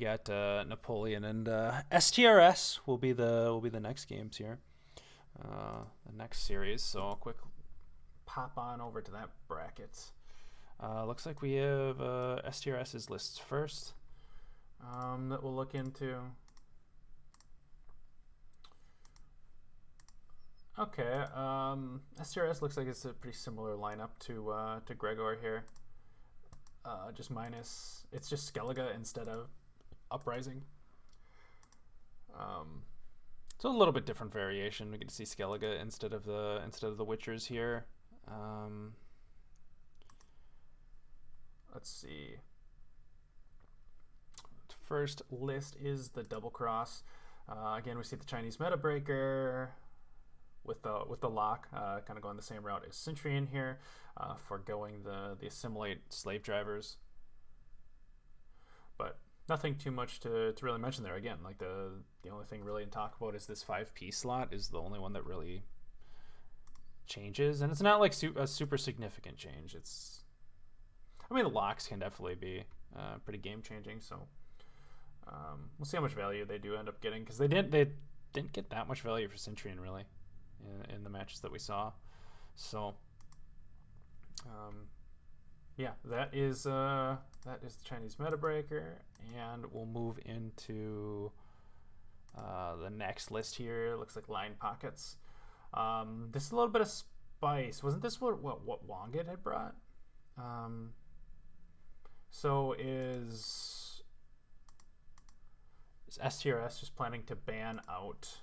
got Napoleon and STRS will be the next games here, the next series. So I'll quick pop on over to that bracket. Looks like we have STRS's lists first that we'll look into. Okay, STRS looks like it's a pretty similar lineup to Gregor here. It's just Skellige instead of Uprising. So a little bit different variation. We get to see Skellige instead of the Witchers here. Let's see. First list is the Double Cross. Again, we see the Chinese Meta Breaker with the lock, kind of going the same route as Sentry in here, foregoing the assimilate slave drivers. But nothing too much to really mention there. Again, like the only thing really to talk about is this 5P slot is the only one that really changes, and it's not like a super significant change. I mean, the locks can definitely be pretty game changing. So we'll see how much value they do end up getting, because they didn't get that much value for Centurion really in the matches that we saw. So yeah, that is the Chinese Meta Breaker, and we'll move into the next list here. Looks like Line Pockets. This is a little bit of spice. Wasn't this what Wongit had brought? So is STRS just planning to ban out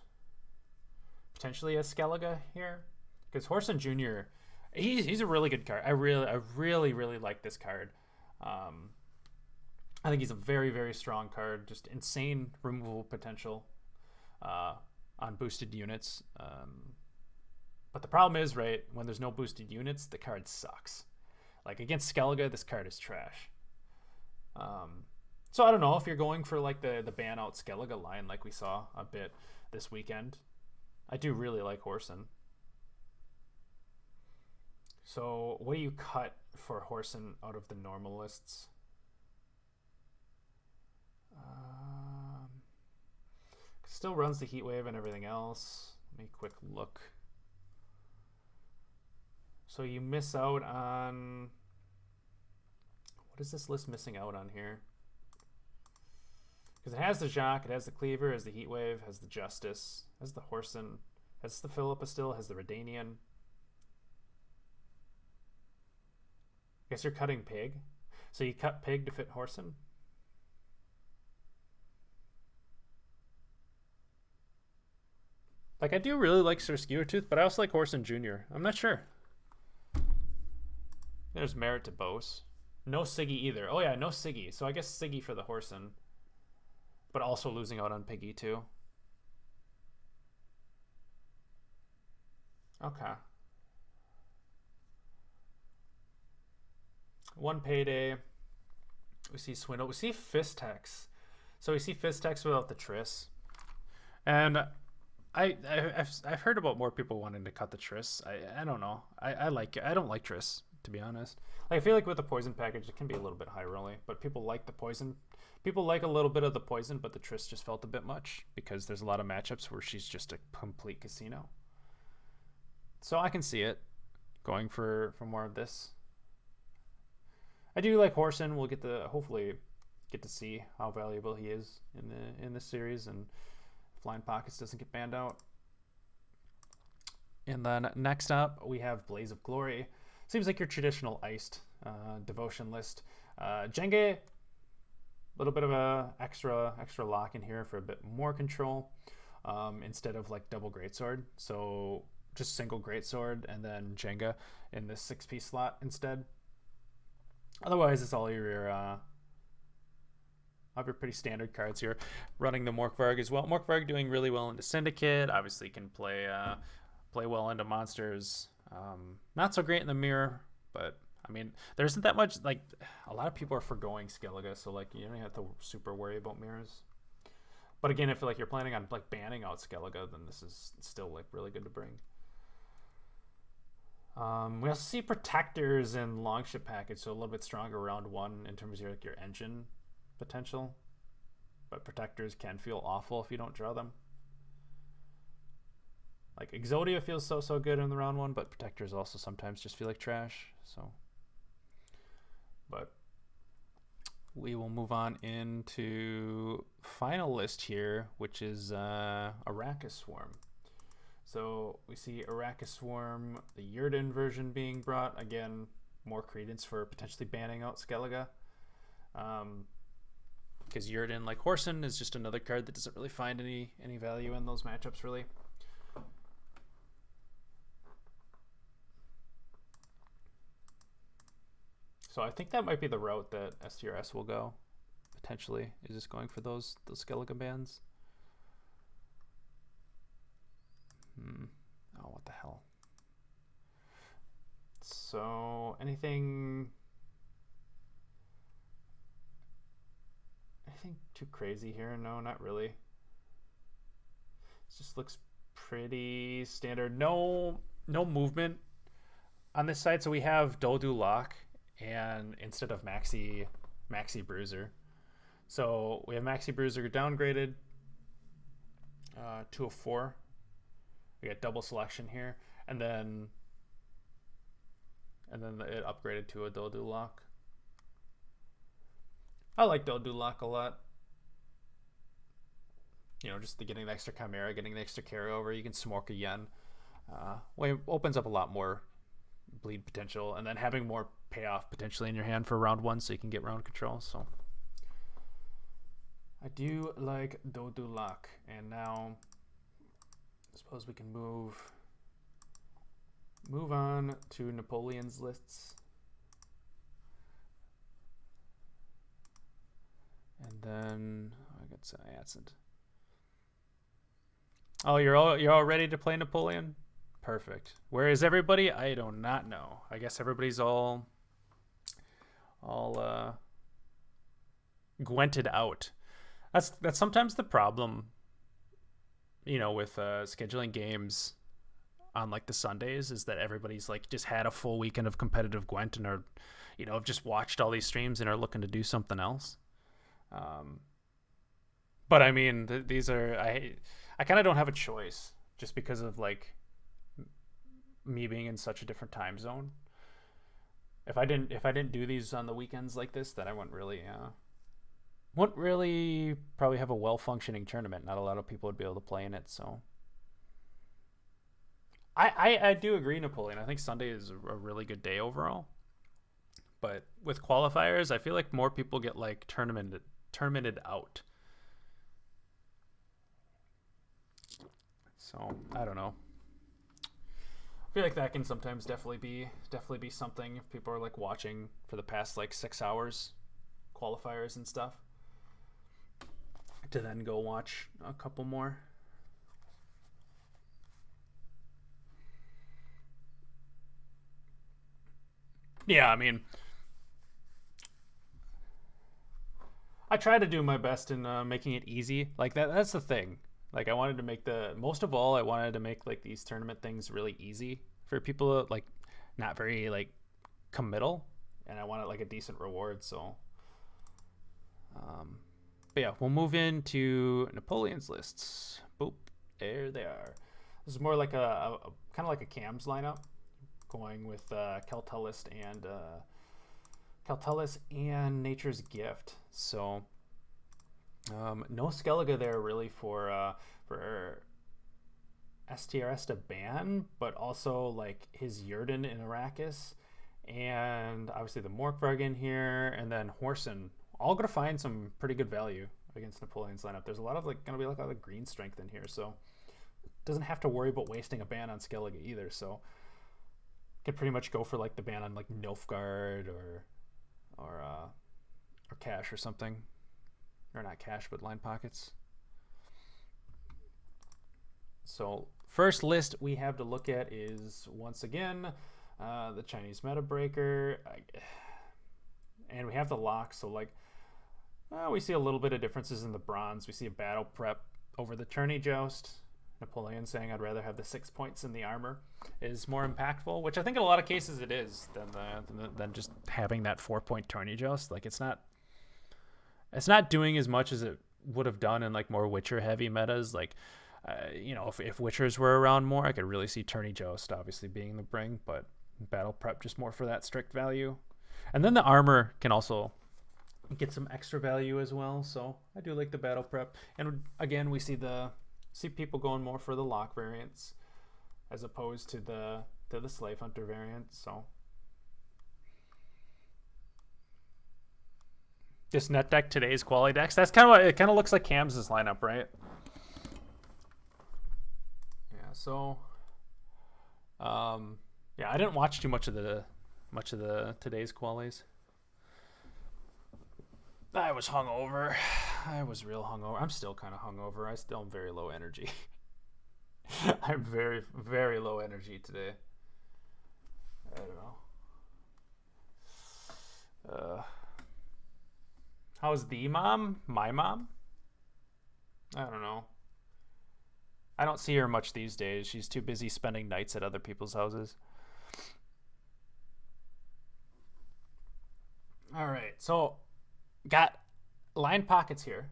potentially a Skellige here? Because Horson Jr., he's a really good card. I really like this card. I think he's a very, very strong card. Just insane removal potential on boosted units. But the problem is, right, when there's no boosted units, the card sucks. Like against Skellige, this card is trash. So I don't know if you're going for like the ban out Skellige line like we saw a bit this weekend. I do really like Horson. So what do you cut for Horson out of the normal lists? Still runs the Heat Wave and everything else. Let me quick look. So you miss out on... What is this list missing out on here? Because it has the Jacques, it has the Cleaver, has the Heat Wave, has the Justice, has the Horson, has the Philippa still, has the Redanian. Guess you're cutting Pig. So you cut Pig to fit Horson? Like, I do really like Sir Skewertooth, but I also like Horson Jr. I'm not sure. There's merit to Bose. No Siggy either. Oh yeah, no Siggy. So I guess Siggy for the Horson. But also losing out on Piggy too. Okay. One Payday. We see Swindle. We see Fistex. So we see Fistex without the Triss. And I've heard about more people wanting to cut the Triss. I don't know. I like it. I don't like Triss, to be honest. Like, I feel like with the poison package, it can be a little bit high rolling, but people like the poison. People like a little bit of the poison, but the Triss just felt a bit much because there's a lot of matchups where she's just a complete casino. So I can see it going for more of this. I do like Horson. We'll hopefully get to see how valuable he is in this series, and Flying Pockets doesn't get banned out. And then next up, we have Blaze of Glory. Seems like your traditional iced devotion list. Jenge, a little bit of a extra lock in here for a bit more control instead of like double greatsword. So just single greatsword and then Jenga in this 6-piece slot instead. Otherwise, it's all your pretty standard cards here. Running the Morkvarg as well. Morkvarg doing really well into Syndicate. Obviously can play well into monsters. Not so great in the mirror, but I mean, there isn't that much, like, a lot of people are forgoing Skellige, so like you don't have to super worry about mirrors. But again, if like you're planning on like banning out Skellige, then this is still like really good to bring. We also see Protectors and Longship package, so a little bit stronger round one in terms of your engine potential. but protectors can feel awful if you don't draw them. Like Exodia feels so good in the round 1, but protectors also sometimes just feel like trash. So, but we will move on into final list here, which is Arachas Swarm. So we see Arachas Swarm, the Yurden version being brought. Again, more credence for potentially banning out Skellige. Because Yurden, like Horson, is just another card that doesn't really find any value in those matchups, really. So I think that might be the route that StRs will go, potentially, is just going for those Skellige bans. Oh, what the hell. So anything too crazy here? No, not really. It just looks pretty standard. No movement on this side. So we have Doldoo Lock and instead of Maxi Bruiser. So we have Maxi Bruiser downgraded to a 4. We got double selection here, and then it upgraded to a Doldoo Lock. I like Doldoo Lock a lot. You know, just getting the extra Chimera, getting the extra carryover. You can smoke a Yen. Well, it opens up a lot more bleed potential, and then having more payoff potentially in your hand for round 1, so you can get round control. So I do like Doldoo Lock, and now I suppose we can move on to Napoleon's lists. And then I got some accent. Oh, you're all ready to play Napoleon? Perfect. Where is everybody? I do not know. I guess everybody's all Gwented out. That's sometimes the problem, you know, with scheduling games on like the Sundays, is that everybody's like just had a full weekend of competitive Gwent and are, you know, have just watched all these streams and are looking to do something else. But I mean, these are, I kind of don't have a choice just because of like me being in such a different time zone. If I didn't do these on the weekends like this, then I wouldn't really probably have a well-functioning tournament. Not a lot of people would be able to play in it. So I do agree, Napoleon. I think Sunday is a really good day overall. But with qualifiers, I feel like more people get like tournamented out. So I don't know. I feel like that can sometimes definitely be something if people are like watching for the past like 6 hours qualifiers and stuff, to then go watch a couple more. Yeah, I mean, I try to do my best in making it easy. Like that's the thing. Like I wanted to make I wanted to make like these tournament things really easy for people, like not very like committal, and I wanted like a decent reward. So, but yeah, we'll move into Napoleon's lists. Boop, there they are. This is more like a kind of like a Cam's lineup, going with Keltullus and Nature's Gift. So no Skellige there really for StRs to ban, but also like his Yurden in Arachas, and obviously the Morkvarg in here, and then Horson, all gonna find some pretty good value against Napoleon's lineup. There's a lot of like gonna be like a lot of green strength in here, so doesn't have to worry about wasting a ban on Skellige either. So can pretty much go for like the ban on like Nilfgaard or Cash or something, or not Cash but Line Pockets. So first list we have to look at is once again the Chinese Meta Breaker, and we have the lock. So like we see a little bit of differences in the bronze. We see a battle prep over the tourney joust. Napoleon saying I'd rather have the 6 points in the armor is more impactful, which I think in a lot of cases it is, than just having that 4-point tourney joust. Like it's not doing as much as it would have done in like more Witcher heavy metas. Like, you know, if Witchers were around more, I could really see Tourney Joust obviously being the bring, but Battle Prep just more for that strict value. And then the armor can also get some extra value as well. So I do like the Battle Prep. And again, we see people going more for the lock variants as opposed to the Slave Hunter variant. So this net deck today's quality decks. That's kind of what it kind of looks like Cam's lineup, right? Yeah. So, yeah, I didn't watch too much of the today's qualies. I was hungover. I was real hungover. I'm still kind of hungover. I still am very low energy. I'm very, very low energy today. I don't know. How's the mom? My mom? I don't know. I don't see her much these days. She's too busy spending nights at other people's houses. All right, so got line pockets here.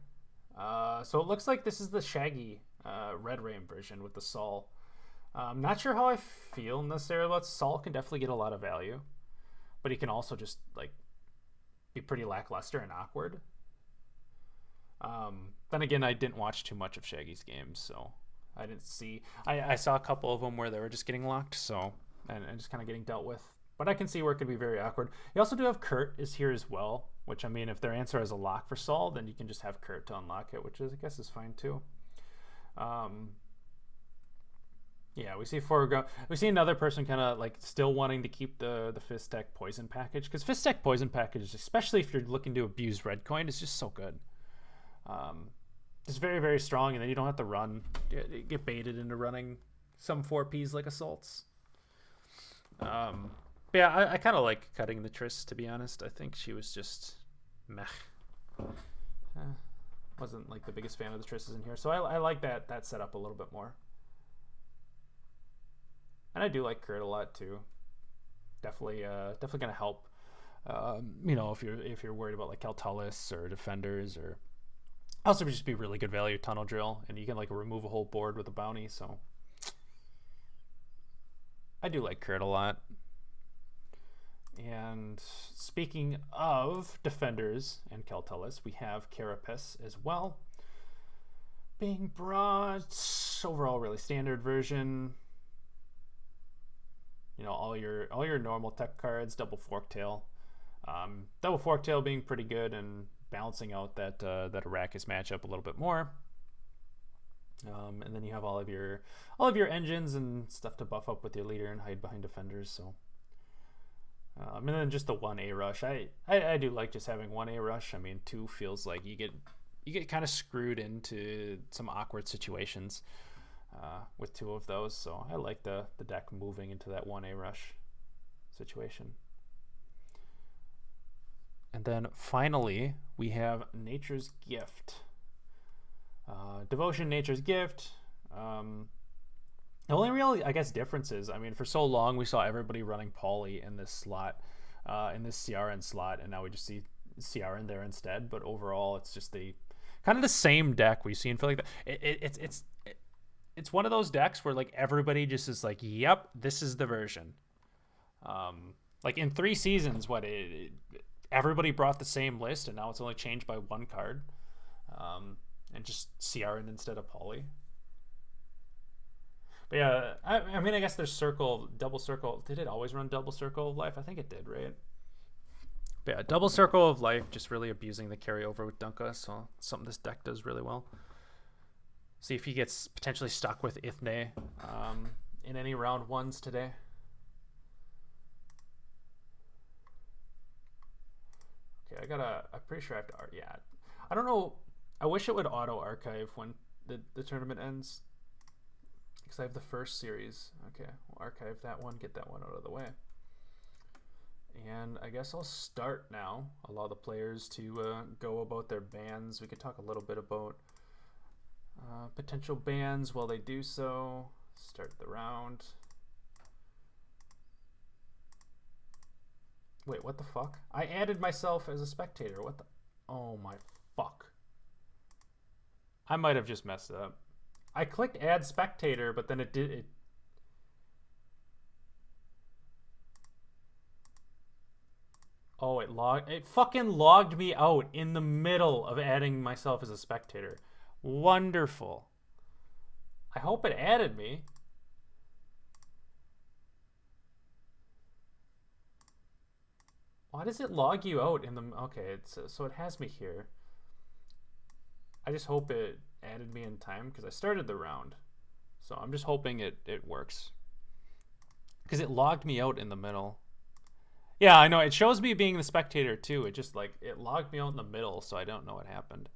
So it looks like this is the Shaggy Red Rain version with the Sol. I'm not sure how I feel necessarily about Sol. Can definitely get a lot of value, but he can also just like be pretty lackluster and awkward. Then again, I didn't watch too much of Shaggy's games, so I didn't see. I saw a couple of them where they were just getting locked, so and just kind of getting dealt with. But I can see where it could be very awkward. You also do have Kurt is here as well, which I mean, if their answer is a lock for Sol, then you can just have Kurt to unlock it, which is, I guess is fine too. Yeah, we see we see another person kind of like still wanting to keep the Fist Deck Poison package, because Fist Deck Poison package, especially if you're looking to abuse red coin, is just so good. It's very, very strong, and then you don't have to get baited into running some 4Ps like Assaults. But yeah, I kind of like cutting the Triss, to be honest. I think she was just meh. Wasn't like the biggest fan of the Trisses in here, so I like that setup a little bit more. And I do like Kurt a lot too. Definitely gonna help. You know, if you're worried about like Keltulis or Defenders, or also would just be really good value Tunnel Drill, and you can like remove a whole board with a bounty. So I do like Kurt a lot. And speaking of Defenders and Keltulis, we have Carapace as well, being brought. Overall, really standard version. You know, all your normal tech cards, double Forktail. Double Forktail being pretty good and balancing out that Arachas matchup a little bit more. And then you have all of your engines and stuff to buff up with your leader and hide behind Defenders. So, and then just the 1A rush. I do like just having 1A rush. I mean, 2 feels like you get kind of screwed into some awkward situations with 2 of those. So I like the deck moving into that 1A rush situation. And then finally, we have Nature's Gift. Devotion, Nature's Gift. The only real, I guess, difference is, I mean, for so long we saw everybody running Poly in this slot, in this CRN slot, and now we just see CRN there instead. But overall, it's just kind of the same deck we've seen for like it's one of those decks where like everybody just is like, yep, this is the version. Like in 3 seasons, everybody brought the same list, and now it's only changed by 1 card, and just CRN instead of Poly. But yeah, I mean, I guess there's Double Circle. Did it always run Double Circle of Life? I think it did, right? But yeah, Double Circle of Life, just really abusing the carryover with Dunka, so something this deck does really well. See if he gets potentially stuck with Ithne in any round 1s today. Okay, I'm pretty sure I have to, yeah. I don't know, I wish it would auto-archive when the tournament ends, because I have the first series. Okay, we'll archive that one, get that one out of the way. And I guess I'll start now. Allow the players to go about their bans. We could talk a little bit about potential bans while they do so. Start the round. Wait, what the fuck? I added myself as a spectator. What the? Oh my fuck. I might have just messed up. I clicked add spectator, but then it did it. Oh, it fucking logged me out in the middle of adding myself as a spectator. Wonderful. I hope it added me. Why does it log you out in the... Okay, so it has me here. I just hope it added me in time because I started the round. So I'm just hoping it works. Because it logged me out in the middle. Yeah, I know. It shows me being the spectator too. It just like, it logged me out in the middle, so I don't know what happened.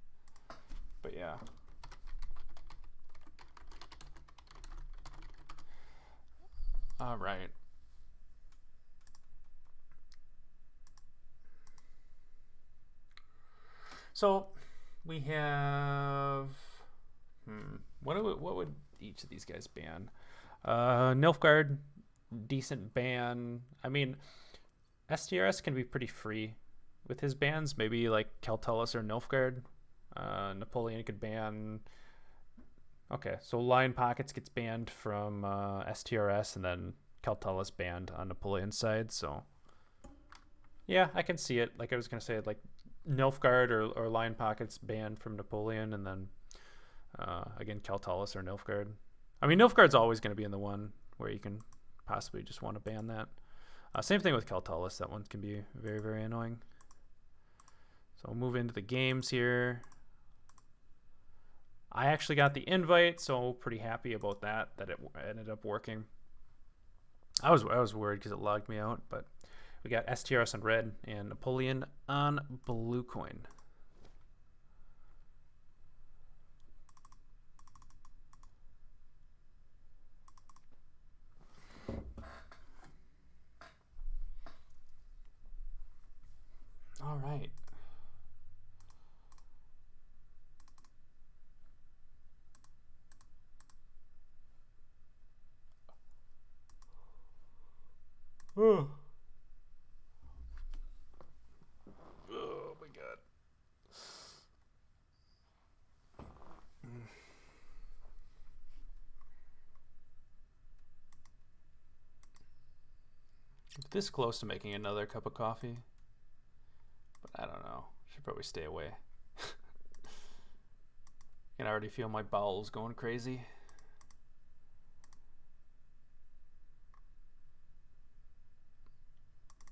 But yeah. All right. So we have what would each of these guys ban? Nilfgaard, decent ban. I mean, StRs can be pretty free with his bans. Maybe like Keltullus or Nilfgaard. Napoleon could ban. Okay, so Lion Pockets gets banned from StRs, and then Keltullus banned on Napoleon's side. So yeah, I can see it. Like I was gonna say, like Nilfgaard or Lion Pockets banned from Napoleon, and then again Keltullus or Nilfgaard. I mean, Nilfgaard's always going to be in the one where you can possibly just want to ban that. Same thing with Keltullus. That one can be very, very annoying. So we'll move into the games here. I actually got the invite, so pretty happy about that it ended up working. I was worried because it logged me out, but we got StRs on red and Napoleon on blue coin. All right. Oh. Oh my god. This close to making another cup of coffee, but I don't know. Should probably stay away. Can already feel my bowels going crazy.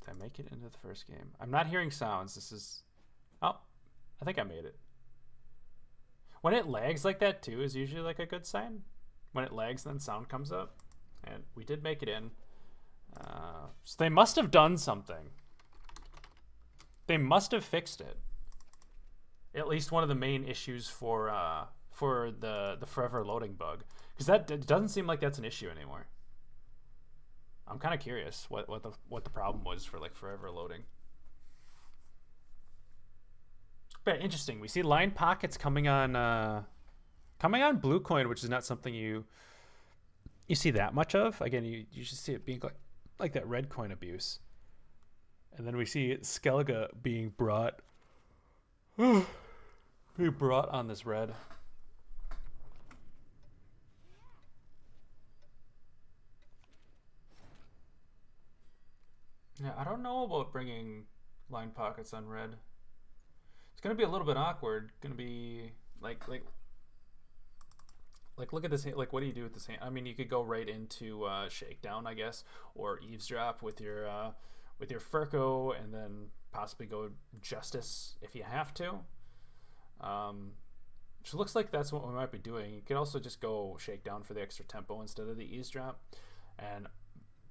Did I make it into the first game? I'm not hearing sounds. This is... Oh, I think I made it. When it lags like that too is usually like a good sign. When it lags, then sound comes up. And we did make it in. So they must have done something. They must have fixed it. At least one of the main issues for the forever loading bug, because it doesn't seem like that's an issue anymore. I'm kind of curious what the problem was for like forever loading. But interesting. We see line pockets coming on blue coin, which is not something you see that much of. Again, you should see it being like that red coin abuse. And then we see Skellige being brought on this red. Yeah, I don't know about bringing line pockets on red. It's gonna be a little bit awkward. Gonna be like look at this hand. Like, what do you do with this hand? I mean, you could go right into shakedown, I guess, or eavesdrop with your Furco, and then possibly go justice if you have to. Which looks like that's what we might be doing. You could also just go shakedown for the extra tempo instead of the eavesdrop, and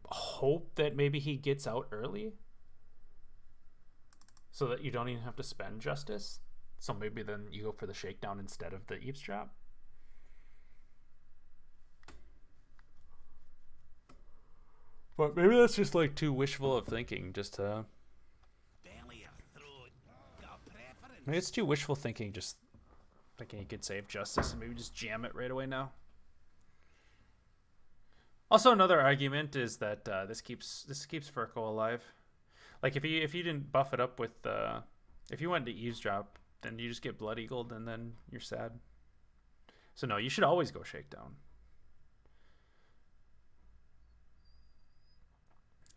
hope that maybe he gets out early, so that you don't even have to spend justice. So maybe then you go for the shakedown instead of the eavesdrop. But maybe that's just like too wishful of thinking. Maybe it's too wishful thinking. Just thinking he could save justice and maybe just jam it right away now. Also, another argument is that this keeps Furco alive. Like if you didn't buff it up with if you went to eavesdrop, then you just get blood eagled and then you're sad. So no, you should always go shakedown.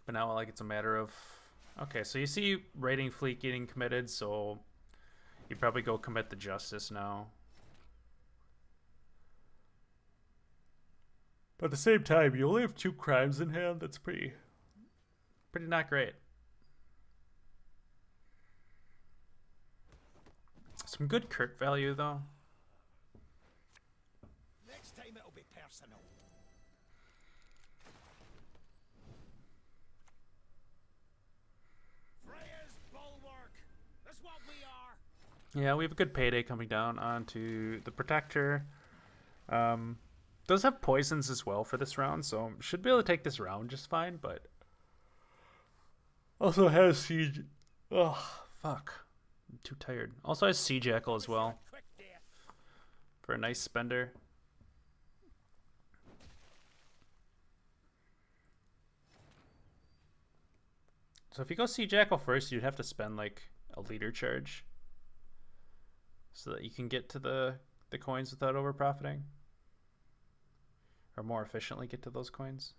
But now, like, it's a matter of... Okay, so you see raiding fleet getting committed, so you probably go commit the justice now. But at the same time, you only have 2 crimes in hand. That's pretty not great. Some good Kurt value, though. Next time it'll be personal. Freya's bulwark. That's what we are. Yeah, we have a good payday coming down onto the Protector. Does have poisons as well for this round, so should be able to take this round just fine, but also has Siege. Oh, fuck. I'm too tired. Also has Sea Jackal as well for a nice spender. So if you go Sea Jackal first, you'd have to spend like a leader charge so that you can get to the coins without over profiting. Or more efficiently get to those coins.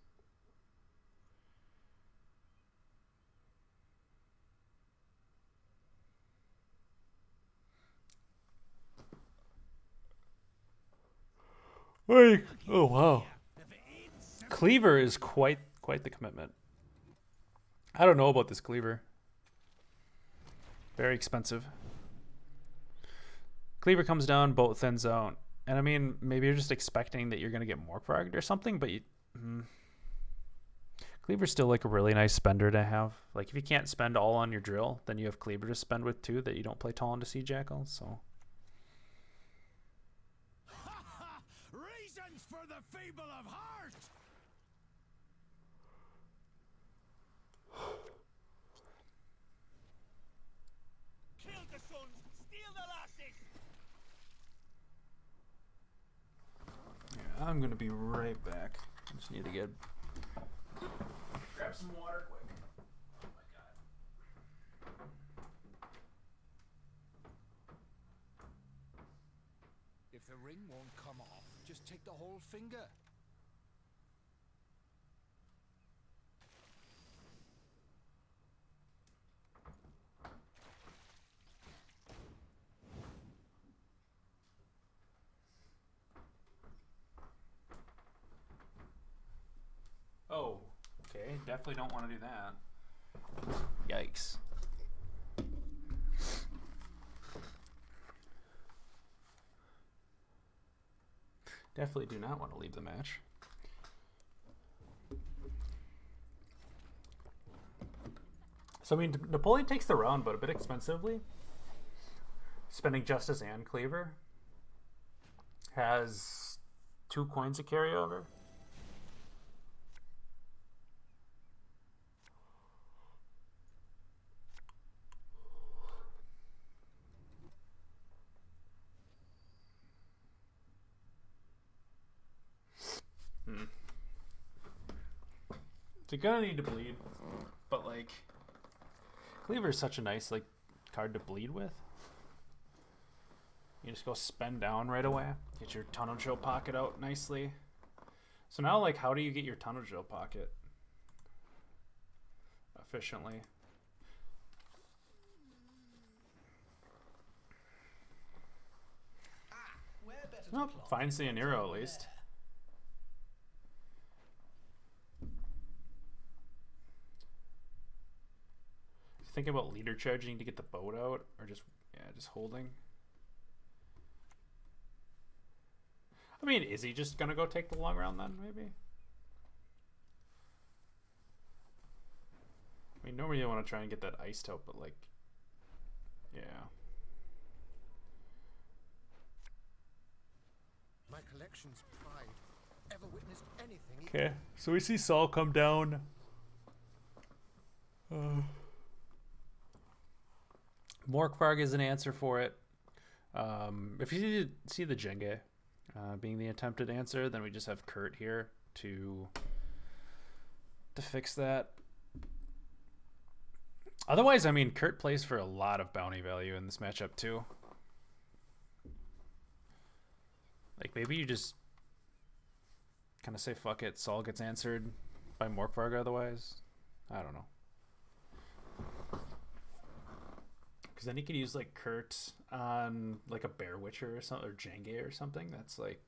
Like, oh wow. Cleaver is quite the commitment. I don't know about this Cleaver. Very expensive. Cleaver comes down, boat thins out. And I mean, maybe you're just expecting that you're going to get Morkvarged or something, but Cleaver's still like a really nice spender to have. Like if you can't spend all on your drill, then you have Cleaver to spend with too, that you don't play tall into Sea Jackal, so. Reasons for the feeble of heart. Kill the sons, steal the lasses. I'm gonna be right back. I just need to grab some water quick. Oh my god. If the ring won't come off, just take the whole finger. Oh, okay. Definitely don't want to do that. Yikes. Definitely do not want to leave the match. So, I mean, Napoleon takes the round, but a bit expensively. Spending Justice and Cleaver. Has 2 coins to carry over. So you're gonna need to bleed, but like Cleaver is such a nice like card to bleed with. You just go spend down right away, get your Tunnel Drill pocket out nicely. So now like how do you get your Tunnel Drill pocket efficiently? Well, find Cianero at least. Think about leader charging to get the boat out, or just holding. I mean, is he just gonna go take the long round then? Maybe. I mean, normally you want to try and get that iced out, but like, yeah. My collection's pride. Ever witnessed anything? Okay, so we see Saul come down. Morkvarg is an answer for it. If you see the Jenge being the attempted answer, then we just have Kurt here to fix that. Otherwise, I mean, Kurt plays for a lot of bounty value in this matchup too. Like Maybe you just kind of say fuck it. Saul gets answered by Morkvarg otherwise. I don't know. Because then you could use like Kurt on like a Bear Witcher or something, or Jenge or something. That's like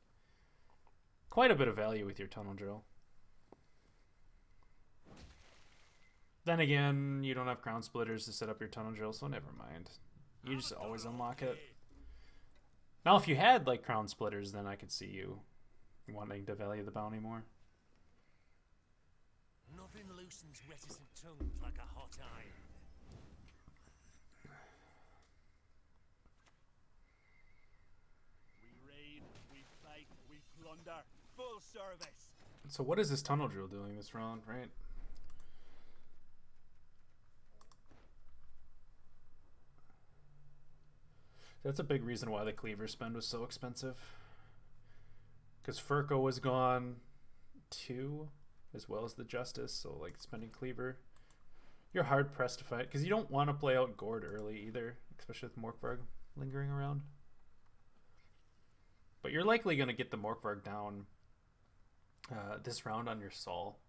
quite a bit of value with your Tunnel Drill. Then again, you don't have Crown Splitters to set up your Tunnel Drill, so never mind. You just always unlock it. Now, if you had like Crown Splitters, then I could see you wanting to value the bounty more. Nothing loosens reticent tongues like a hot iron. We raid, we fight, we plunder. Full service. So what is this Tunnel Drill doing this round, right? That's a big reason why the Cleaver spend was so expensive. Because Furco was gone too, as well as the Justice, so like spending Cleaver. You're hard pressed to fight, because you don't want to play out Gord early either, especially with Morkvarg lingering around. But you're likely going to get the Morkvarg down this round on your Saul.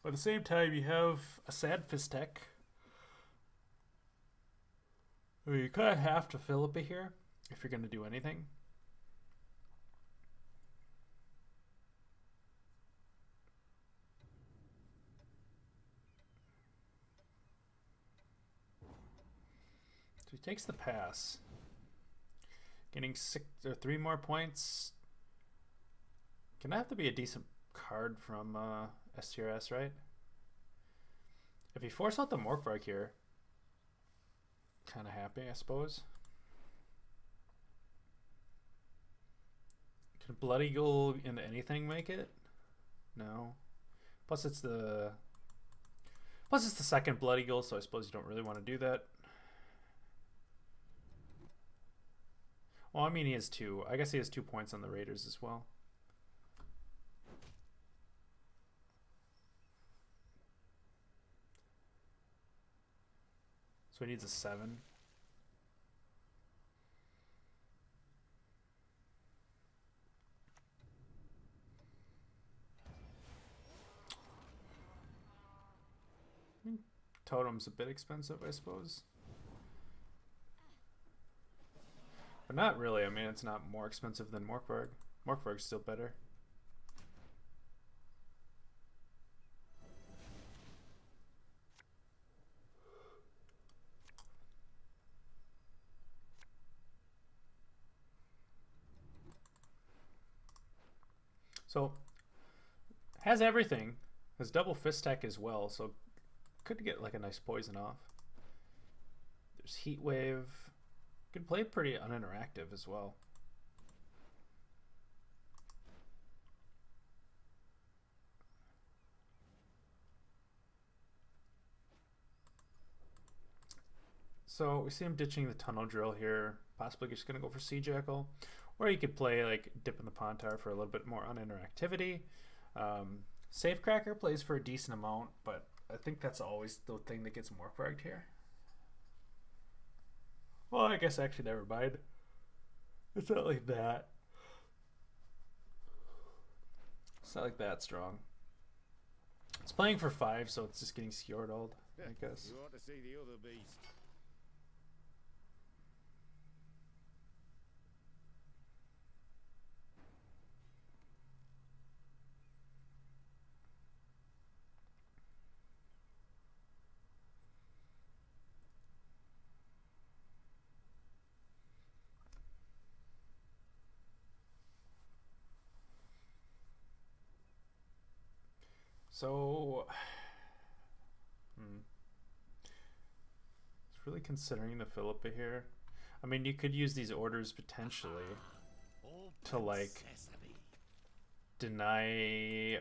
But at the same time, you have a sad Fistek. You kind of have to Philippa here if you're going to do anything. So he takes the pass. Getting 3 more points. Gonna have to be a decent card from StRs, right? If you force out the Morkvarg here, kind of happy, I suppose. Can Blood Eagle into anything make it? No. Plus it's the second Blood Eagle, so I suppose you don't really want to do that. Well, I mean, he has 2. I guess he has 2 points on the Raiders as well. So he needs a 7. Totem's a bit expensive, I suppose. But not really. I mean, it's not more expensive than Morkvarg. Morkvarg's still better. So, has everything. Has double fist tech as well, so could get like a nice poison off. There's Heat Wave. Could play pretty uninteractive as well. So we see him ditching the Tunnel Drill here. Possibly just going to go for Sea Jackal. Or you could play like Dip in the Pond Tower for a little bit more uninteractivity. Safecracker plays for a decent amount, but I think that's always the thing that gets Morkvarged here. Well, I guess actually never mind. It's not like that. It's not like that strong. It's playing for 5, so it's just getting Skjordald, I guess. You ought to see the other beast. So, it's really considering the Philippa here. I mean, you could use these orders potentially to like deny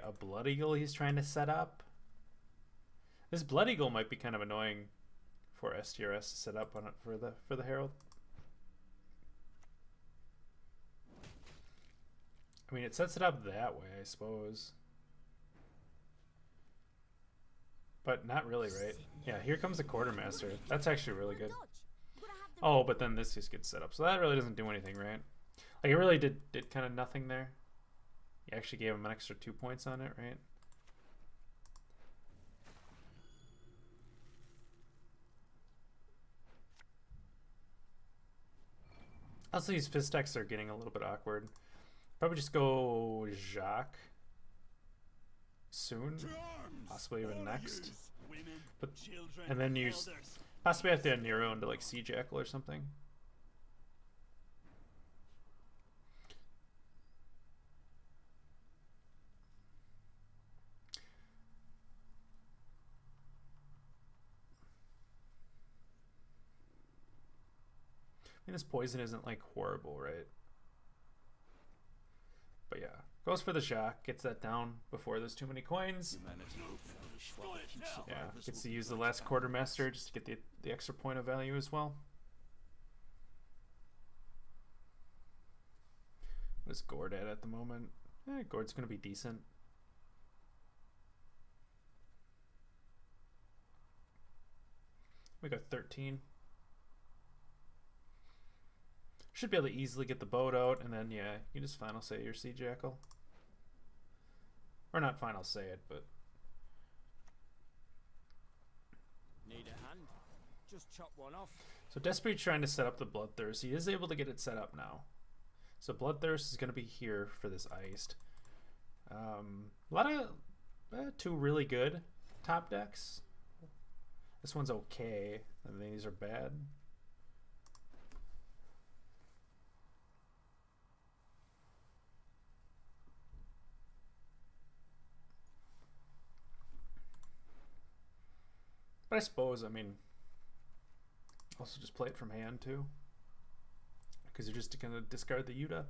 a Blood Eagle he's trying to set up. This Blood Eagle might be kind of annoying for StRs to set up on it for the Herald. I mean, it sets it up that way, I suppose. But not really, right? Yeah, here comes the quartermaster. That's actually really good. Oh, but then this just gets set up. So that really doesn't do anything, right? Like, it really did kind of nothing there. You actually gave him an extra 2 points on it, right? Also, these fist decks are getting a little bit awkward. Probably just go Jacques soon, possibly even next. But and then you possibly have to add Nero into like Sea Jackal or something. I mean, this poison isn't like horrible, right? But yeah, goes for the Jacques, gets that down before there's too many coins. Yeah, gets to use the last quartermaster just to get the extra point of value as well. What is Gord at the moment? Gord's going to be decent. We got 13. Should be able to easily get the boat out, and then, yeah, you can just final say your Sea Jackal. Or not final say it, but... Need a hand? Just chop one off. So Desperately trying to set up the Bloodthirst. He is able to get it set up now. So Bloodthirst is going to be here for this iced. A lot of... two really good top decks. This one's okay, and these are bad. But I suppose, I mean, also just play it from hand too, because you're just gonna discard the Yuta.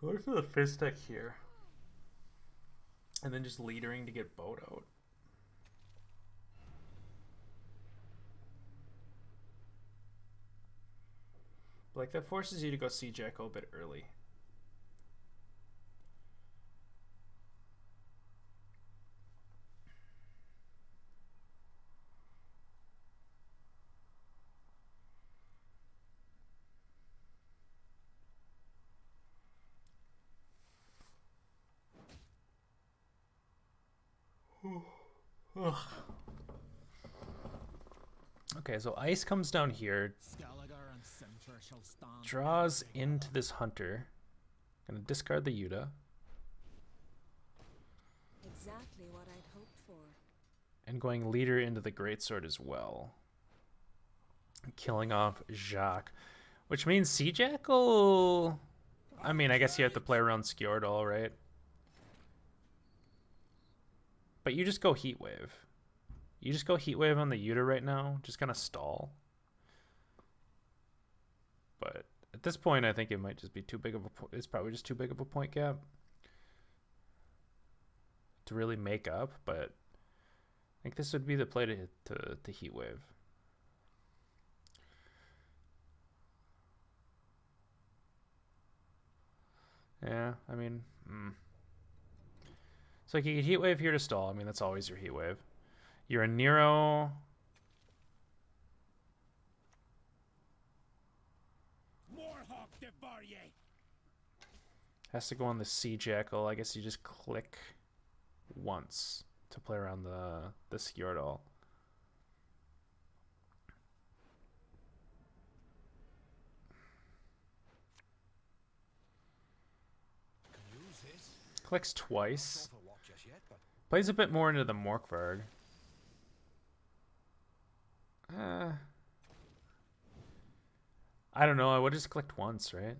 Go for the fist deck here, and then just leadering to get boat out. But like that forces you to go Sea Jackal a bit early. Okay, so ice comes down here, draws into this hunter. Gonna discard the Yuta. Exactly what I'd hoped for. And going leader into the greatsword as well. Killing off Jacques. Which means Sea Jackal... I mean, I guess you have to play around Skjordal, right? But you just go Heatwave. You just go Heatwave on the Yuta right now. Just gonna stall. But at this point, I think it might just be too big of a... It's probably just too big of a point gap to really make up. But I think this would be the play to Heatwave. Yeah, I mean... So like you get Heatwave here to stall. I mean, that's always your Heatwave. You're a Nero. Has to go on the Sea Jackal. I guess you just click once to play around the Skjordal. Clicks twice. Plays a bit more into the Morkvarg. I don't know. I would have just clicked once, right?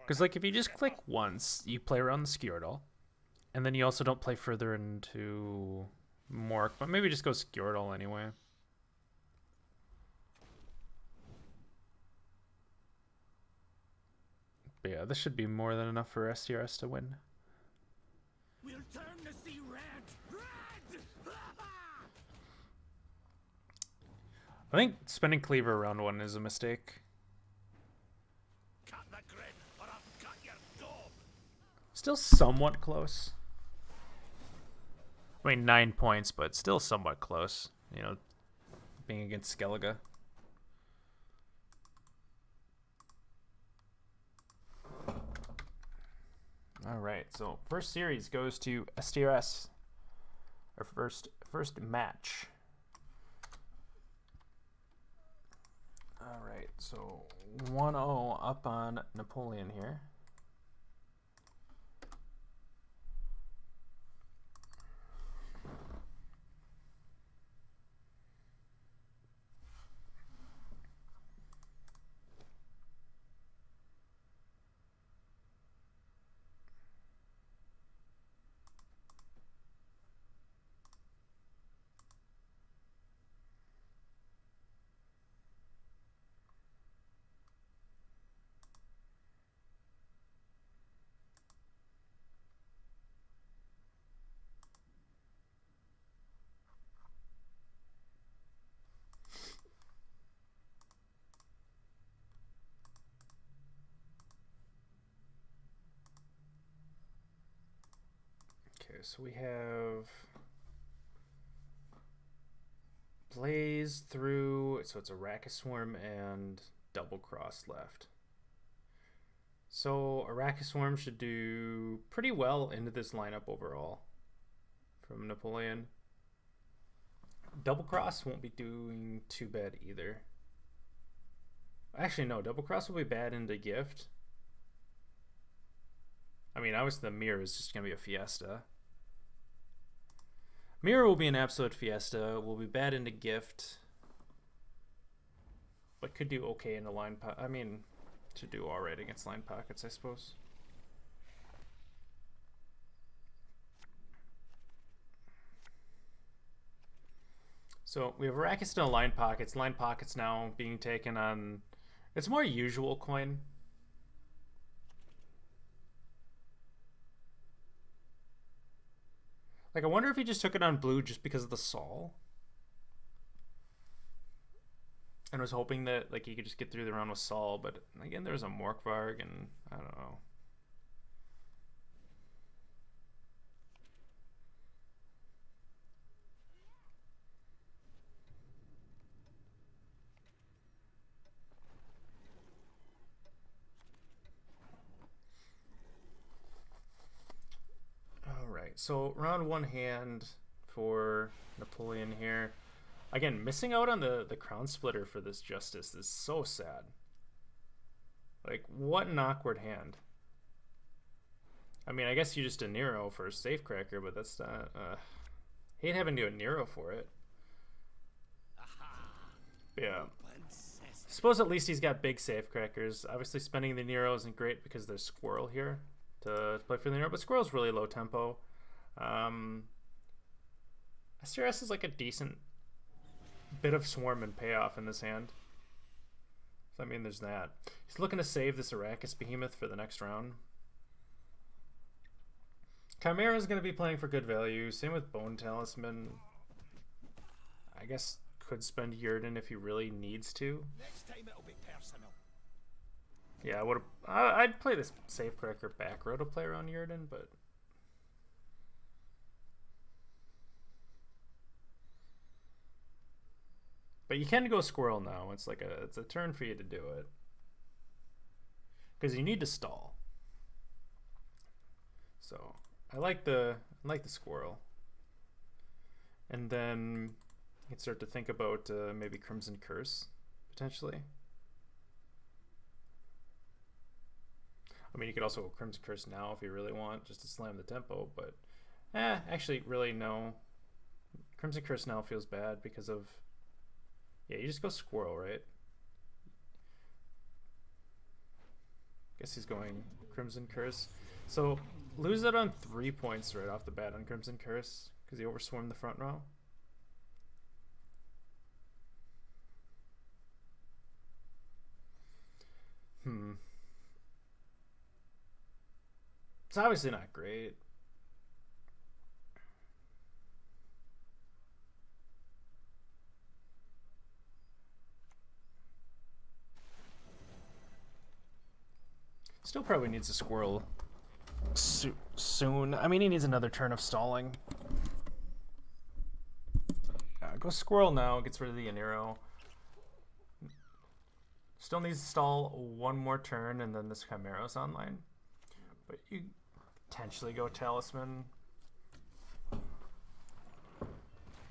Because, like, if you just click once, you play around the Skjordal. And then you also don't play further into Mork. But maybe just go Skjordal anyway. But yeah, this should be more than enough for StRs to win. We'll turn the sea red! Red! I think spending Cleaver around 1 is a mistake. Cut the grin, or I'll cut your dog. Still somewhat close. I mean, 9 points, but still somewhat close. You know, being against Skellige. All right, so first series goes to StRs. Our first match. All right, so 1-0 up on Napoleon here. Okay, so we have Blaze through, so it's Arachas Swarm and Double Cross left. So Arachas Swarm should do pretty well into this lineup overall from Napoleon. Double Cross won't be doing too bad either. Actually, no, Double Cross will be bad into Gift. I mean, obviously the Mirror is just going to be a fiesta. Mirror will be an absolute fiesta. Will be bad into Gift. But could do okay in the line pocket. I mean, should do alright against line pockets, I suppose. So we have Arachas in the line pockets. Line pockets now being taken on... It's more usual coin. Like, I wonder if he just took it on blue just because of the Sol. And was hoping that, like, he could just get through the round with Sol. But, again, there's a Morkvarg, and I don't know. So round 1 hand for Napoleon here. Again, missing out on the crown splitter for this Justice is so sad. Like, what an awkward hand. I mean, I guess you just a Nero for a Safecracker, but that's not... hate having to do a Nero for it. Yeah. Suppose at least he's got big Safecrackers. Obviously spending the Nero isn't great because there's Squirrel here to play for the Nero, but Squirrel's really low tempo. STRs is like a decent bit of Swarm and payoff in this hand. So I mean, there's that. He's looking to save this Arachas Behemoth for the next round. Chimera is going to be playing for good value. Same with Bone Talisman. I guess could spend Yurden if he really needs to. Next time it'll be personal. Yeah, I would. I'd play this Safecracker back row to play around Yurden, but. But you can go Squirrel now. It's like it's a turn for you to do it. Because you need to stall. So I like the Squirrel. And then you can start to think about maybe Crimson Curse, potentially. I mean, you could also go Crimson Curse now if you really want, just to slam the tempo, but actually, really, no. Crimson Curse now feels bad because of... Yeah, you just go Squirrel, right? Guess he's going Crimson Curse. So, lose it on 3 points right off the bat on Crimson Curse, because he overswarmed the front row. It's obviously not great. Still probably needs a squirrel soon. I mean, he needs another turn of stalling. Go squirrel now. Gets rid of the Anero. Still needs to stall one more turn, and then this Chimera's online. But you potentially go Talisman.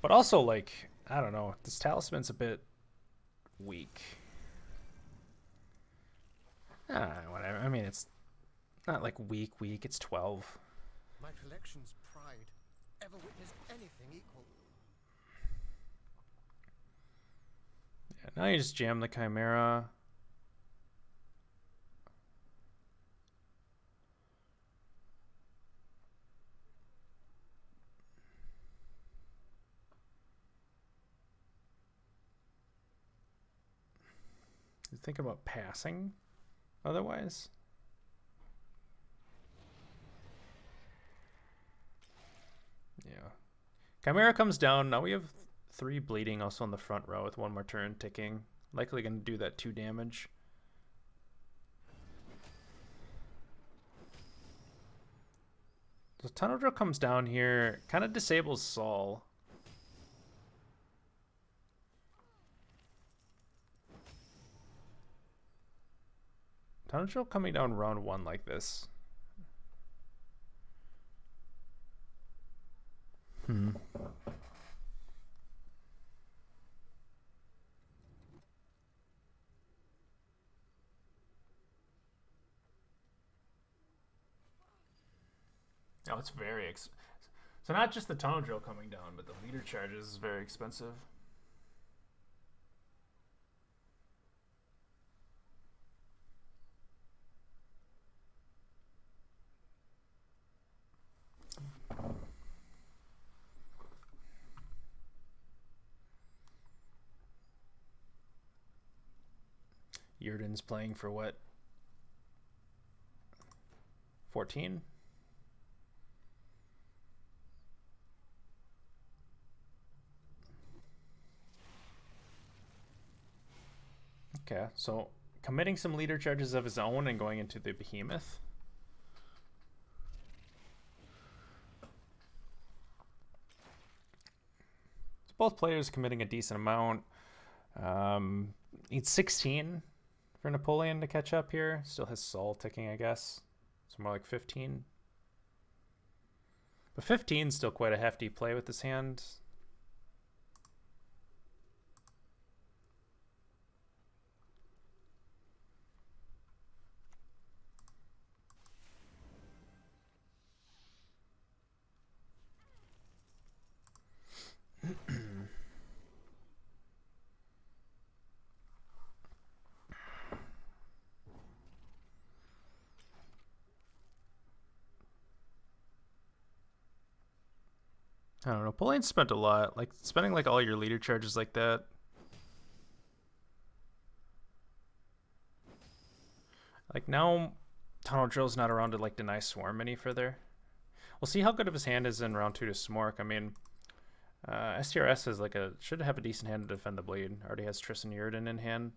But also, like, I don't know. This Talisman's a bit weak. Whatever. I mean, it's not like weak. It's 12. My collection's pride. Ever witnessed anything equal? Yeah, now you just jam the Chimera. You think about passing otherwise? Yeah. Chimera comes down. Now we have 3 bleeding also on the front row with 1 more turn ticking. Likely going to do that 2 damage. So Tunnel Drill comes down here. Kind of disables Saul. Tunnel Drill coming down round 1 like this. Oh, it's very so not just the Tunnel Drill coming down, but the leader charges is very expensive. Yurden's playing for what? 14? Okay, so committing some leader charges of his own and going into the Behemoth. So both players committing a decent amount. Needs 16 for Napoleon to catch up here. Still has Saul ticking, I guess. So more like 15. But 15 is still quite a hefty play with this hand. I don't know. Napoleon spent a lot. Like, spending like all your leader charges like that. Like, now Tunnel Drill's not around to like deny Swarm any further. We'll see how good of his hand is in round 2 to Smork. I mean, StRs is like should have a decent hand to defend the bleed. Already has Triss and Yurden in hand.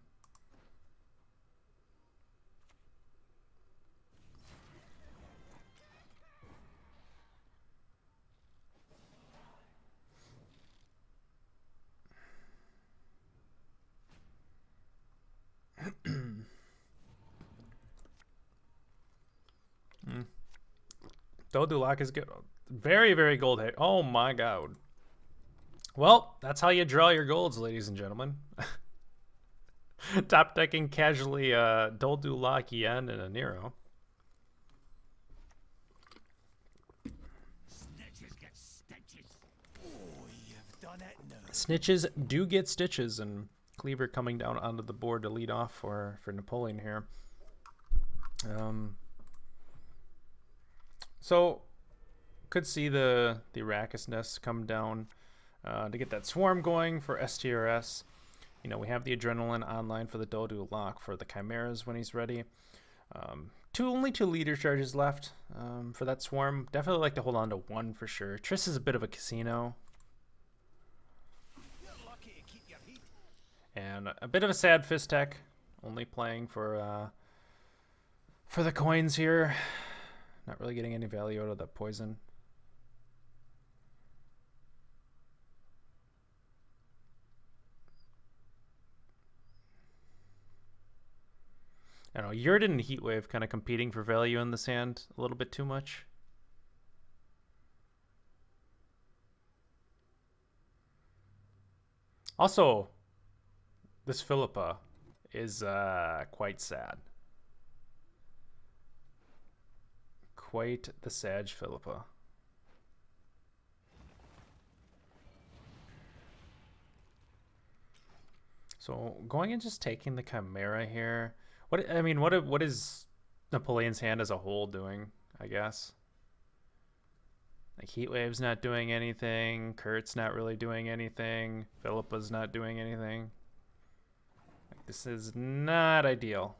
Dodulak is good. Very, very gold hit. Oh my god. Well, that's how you draw your golds, ladies and gentlemen. Top decking casually Dodulak, Yen, and a Nero. Snitches get stitches. Oh, you've done it now. Snitches do get stitches, and Cleaver coming down onto the board to lead off for Napoleon here. So could see the Arachas nest come down to get that swarm going for StRs. You know, we have the adrenaline online for the Dodulak for the Chimeras when he's ready. Only 2 leader charges left for that swarm. Definitely like to hold on to 1 for sure. Triss is a bit of a casino. You're lucky to keep your heat. And a bit of a sad Fistek, only playing for for the coins here. Not really getting any value out of that poison. I don't know, Yurden and Heatwave kind of competing for value in the sand a little bit too much. Also, this Philippa is quite sad. Quite the Sag Philippa. So going and just taking the Chimera here. What is Napoleon's hand as a whole doing, I guess? Like Heatwave's not doing anything, Kurt's not really doing anything, Philippa's not doing anything. Like, this is not ideal.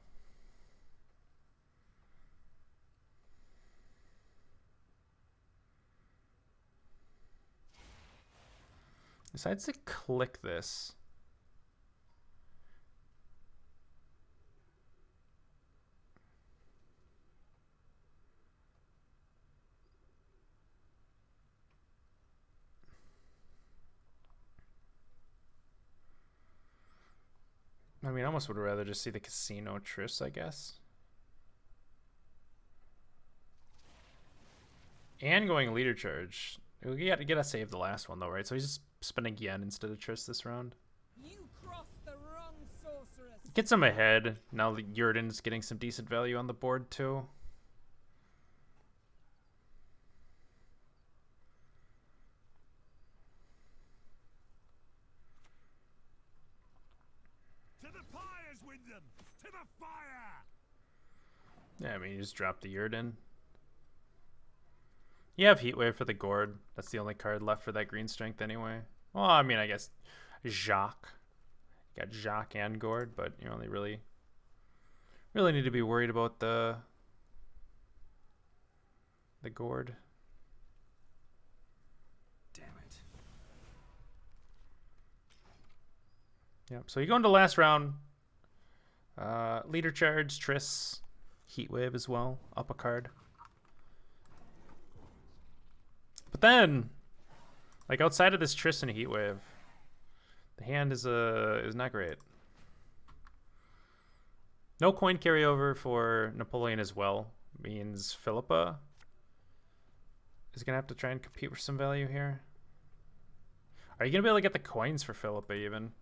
Decides to click this. I mean, I almost would rather just see the casino Triss, I guess. And going leader charge. We got to save the last one though, right? So he's just spending yen instead of Triss this round. You crossed the wrong sorceress. Gets him ahead. Now Yurden's getting some decent value on the board too. To the pyres, Wyndham! To the fire! Yeah, I mean, you just drop the Yurden. You have Heatwave for the Gourd. That's the only card left for that green strength anyway. Well, I mean, I guess Jacques. You got Jacques and Gourd, but you only really need to be worried about the Gourd. Damn it. Yep. So you go into last round. Leader charge, Triss, Heatwave as well. Up a card. But then, like outside of this Triss and Heatwave, the hand is not great. No coin carryover for Napoleon as well. Means Philippa is gonna have to try and compete for some value here. Are you gonna be able to get the coins for Philippa even?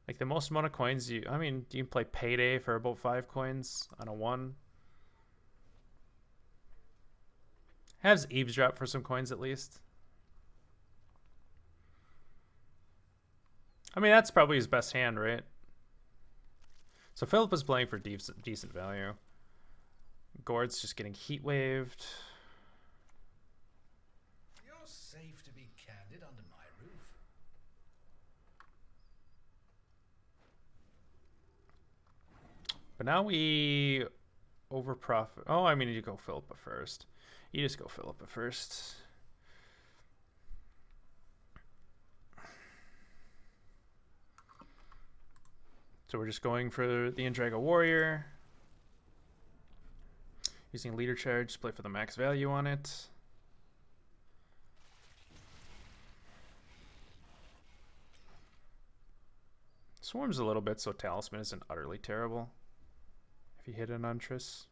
Like the most amount of coins you can play Payday for about 5 coins on a 1. Has Eavesdrop for some coins at least. I mean, that's probably his best hand, right? So Philippa's playing for decent value. Gourd's just getting heat waved. You're safe to be candid under my roof. But now we overprofit. Oh, I mean, you go Philippa first. You just go Philippa first. So we're just going for the Indrago Warrior. Using leader charge to play for the max value on it. Swarms a little bit, so Talisman isn't utterly terrible if you hit an on Triss.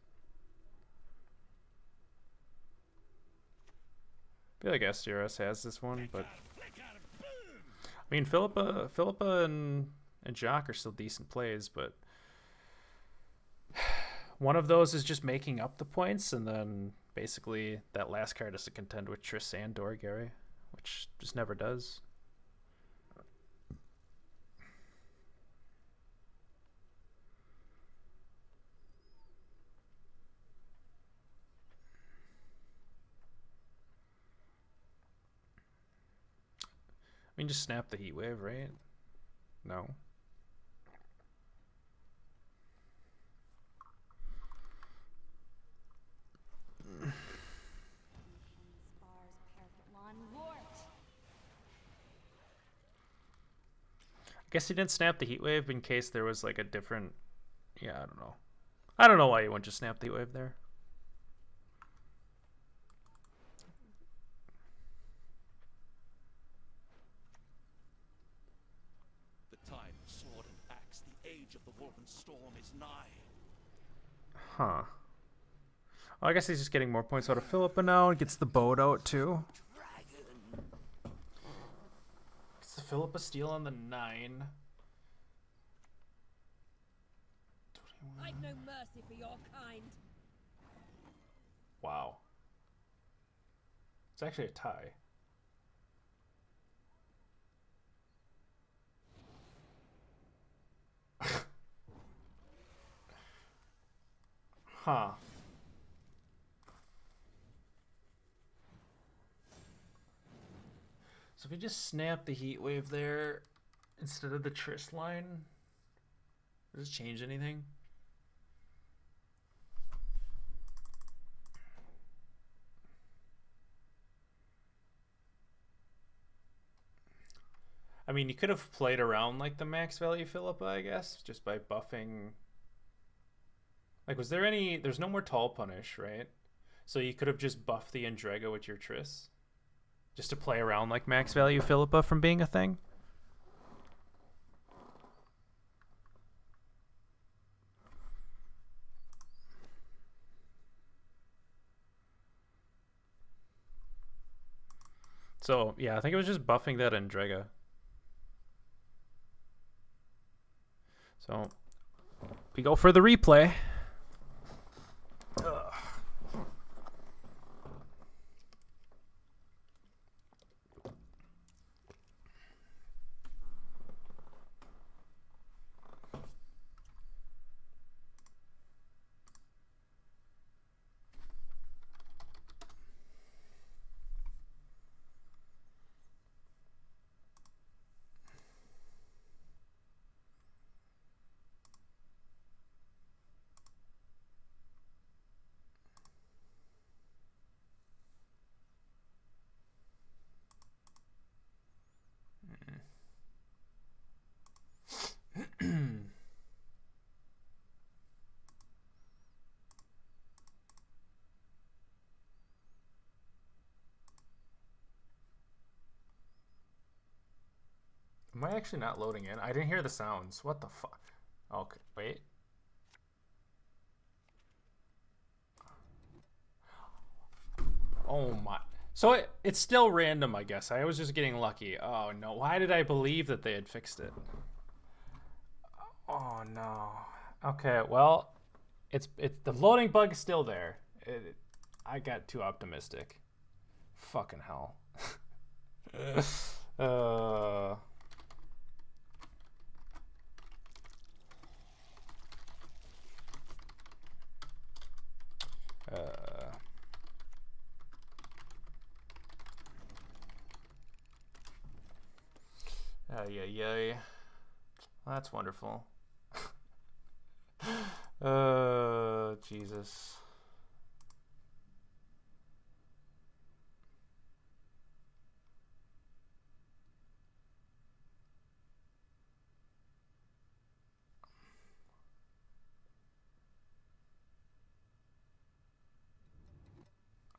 I feel like StRs has this one, but I mean Philippa and Jacques are still decent plays, but one of those is just making up the points, and then basically that last card has to contend with Triss and Dorgary, which just never does. I mean, just snap the heat wave, right? No. I guess he didn't snap the heat wave in case there was like a different, yeah, I don't know. I don't know why you wouldn't just snap the wave there. The time of sword and axe, the age of the woven storm is nigh. Huh. Well, I guess he's just getting more points out of Philippa now and gets the boat out too. Gets the Philippa steal on the 9. I've no mercy for your kind. Wow. It's actually a tie. Huh. So if we just snap the heat wave there instead of the Triss line, does it change anything? I mean, you could have played around like the max value Philippa, I guess, just by buffing. Like, was there any... There's no more tall punish, right? So you could have just buffed the Andrega with your Triss. Just to play around like max value Philippa from being a thing. So, yeah, I think it was just buffing that Andrega. So, we go for the replay. Ugh. Am I actually not loading in? I didn't hear the sounds. What the fuck? Okay, wait. Oh my. So it's still random, I guess. I was just getting lucky. Oh no. Why did I believe that they had fixed it? Oh no. Okay, well, it's the loading bug is still there. I got too optimistic. Fucking hell. Yeah. Well, that's wonderful. Jesus.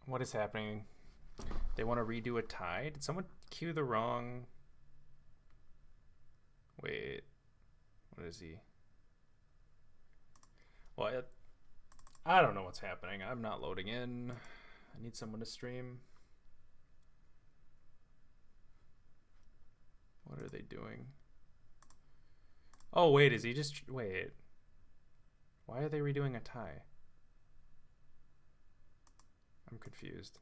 What is happening? They want to redo a tie? Did someone cue the wrong... Wait. What is he? Well, I don't know what's happening. I'm not loading in. I need someone to stream. What are they doing? Oh, wait. Is he just... Wait. Why are they redoing a tie? I'm confused.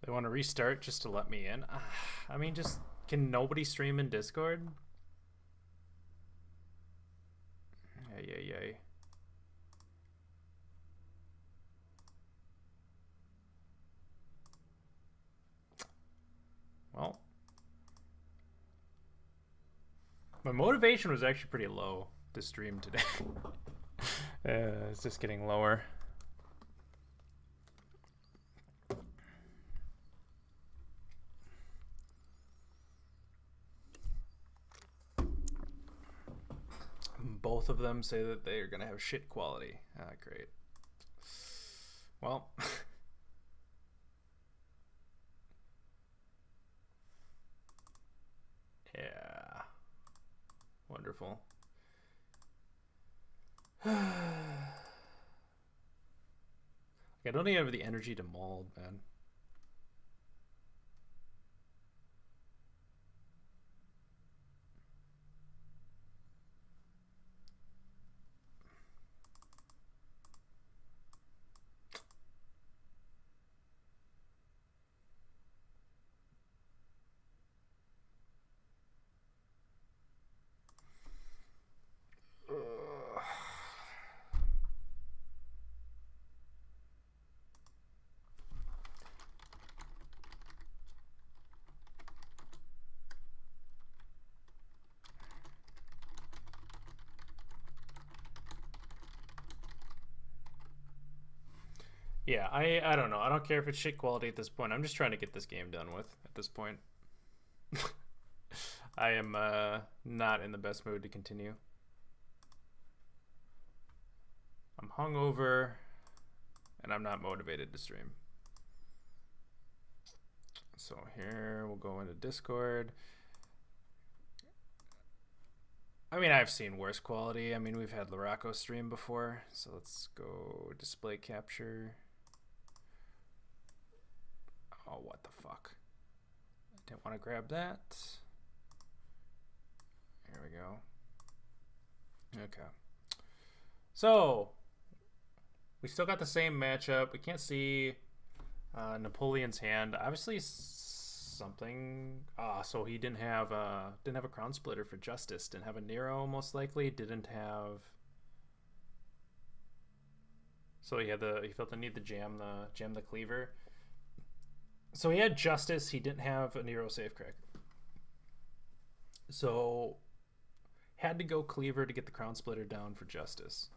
They want to restart just to let me in. I mean, just can nobody stream in Discord? Yay. Well, my motivation was actually pretty low to stream today. It's just getting lower. Both of them say that they're gonna have shit quality. Great. Well, yeah, wonderful. I don't even have the energy to mold, man. Yeah, I don't know. I don't care if it's shit quality at this point. I'm just trying to get this game done with at this point. I am not in the best mood to continue. I'm hungover, and I'm not motivated to stream. So here, we'll go into Discord. I mean, I've seen worse quality. I mean, we've had Arachas stream before. So let's go display capture. Oh, what the fuck? I didn't want to grab that. Here we go. Okay. So, we still got the same matchup. We can't see Napoleon's hand. Obviously, something. So he didn't have a crown splitter for Justice. Didn't have a Nero, most likely. Didn't have. So he felt the need to jam the cleaver. So he had Justice. He didn't have a Nero safecracker. So had to go cleaver to get the crown splitter down for Justice.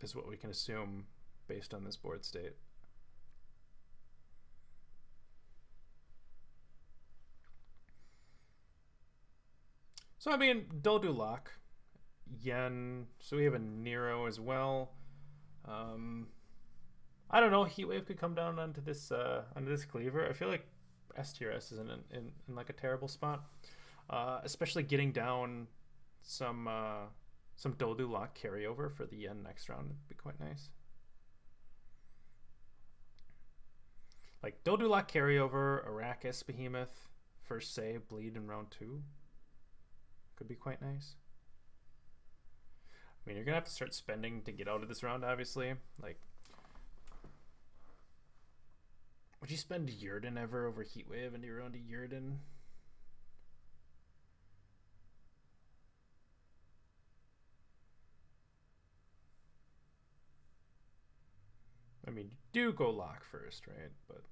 Is what we can assume based on this board state. So I mean, Doldu lock, Yen. So we have a Nero as well. I don't know. Heatwave could come down onto this cleaver. I feel like StRs is in like a terrible spot, especially getting down some Doldu lock carryover for the Yen next round would be quite nice. Like Doldu lock carryover, Arachas Behemoth, first save, bleed in round 2. Could be quite nice. I mean, you're gonna have to start spending to get out of this round, obviously. Like, would you spend Yurden ever over Heatwave into your own to Yurden? I mean, you do go lock first, right? But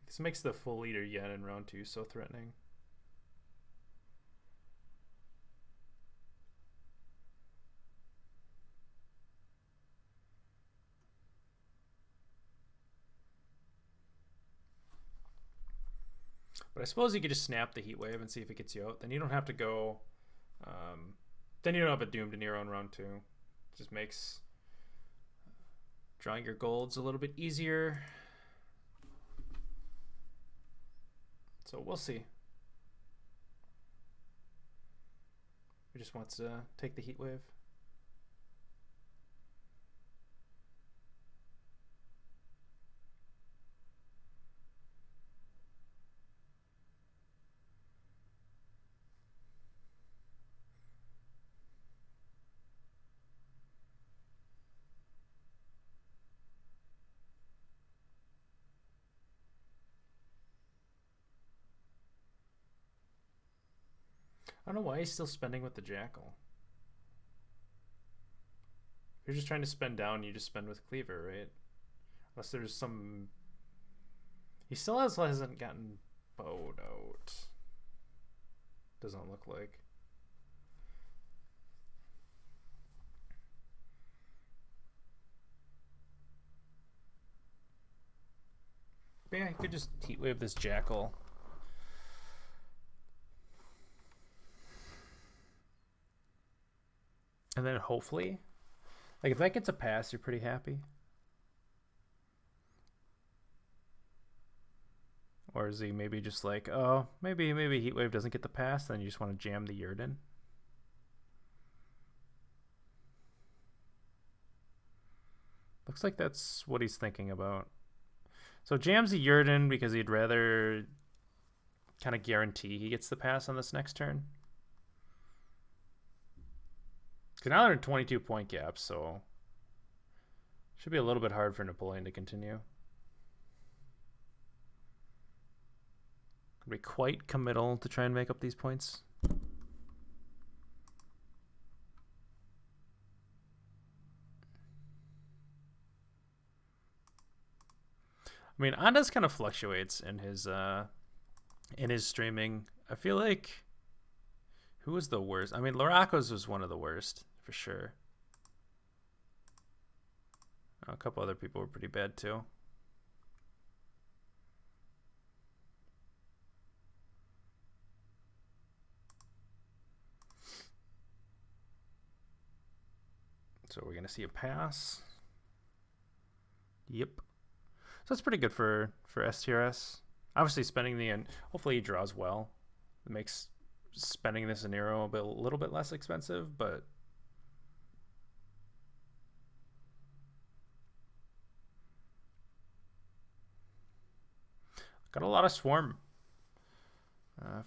this makes the full leader Yen in round 2 so threatening. But I suppose you could just snap the Heatwave and see if it gets you out. Then you don't have to go. Then you don't have a Doom to Nero in round 2. It just makes drawing your golds a little bit easier. So we'll see. He just wants to take the Heatwave. I don't know why he's still spending with the Jackal. If you're just trying to spend down, you just spend with Cleaver, right? Unless there's some... He still hasn't gotten bowed out. Doesn't look like. But yeah, he could just Heatwave this Jackal. And then hopefully, like if that gets a pass, you're pretty happy. Or is he maybe just like, oh, maybe Heatwave doesn't get the pass, then you just want to jam the Yurden? Looks like that's what he's thinking about. So jams the Yurden because he'd rather kind of guarantee he gets the pass on this next turn. Because now they're in 22-point gaps, so should be a little bit hard for Napoleon to continue. Could be quite committal to try and make up these points. I mean, Anda's kind of fluctuates in his streaming. I feel like who was the worst? I mean, Arachas was one of the worst for sure. A couple other people were pretty bad too. So we're gonna see a pass. Yep. So that's pretty good for StRs. Obviously spending the end. Hopefully he draws well. It makes spending this in Nero a little bit less expensive, but got a lot of swarm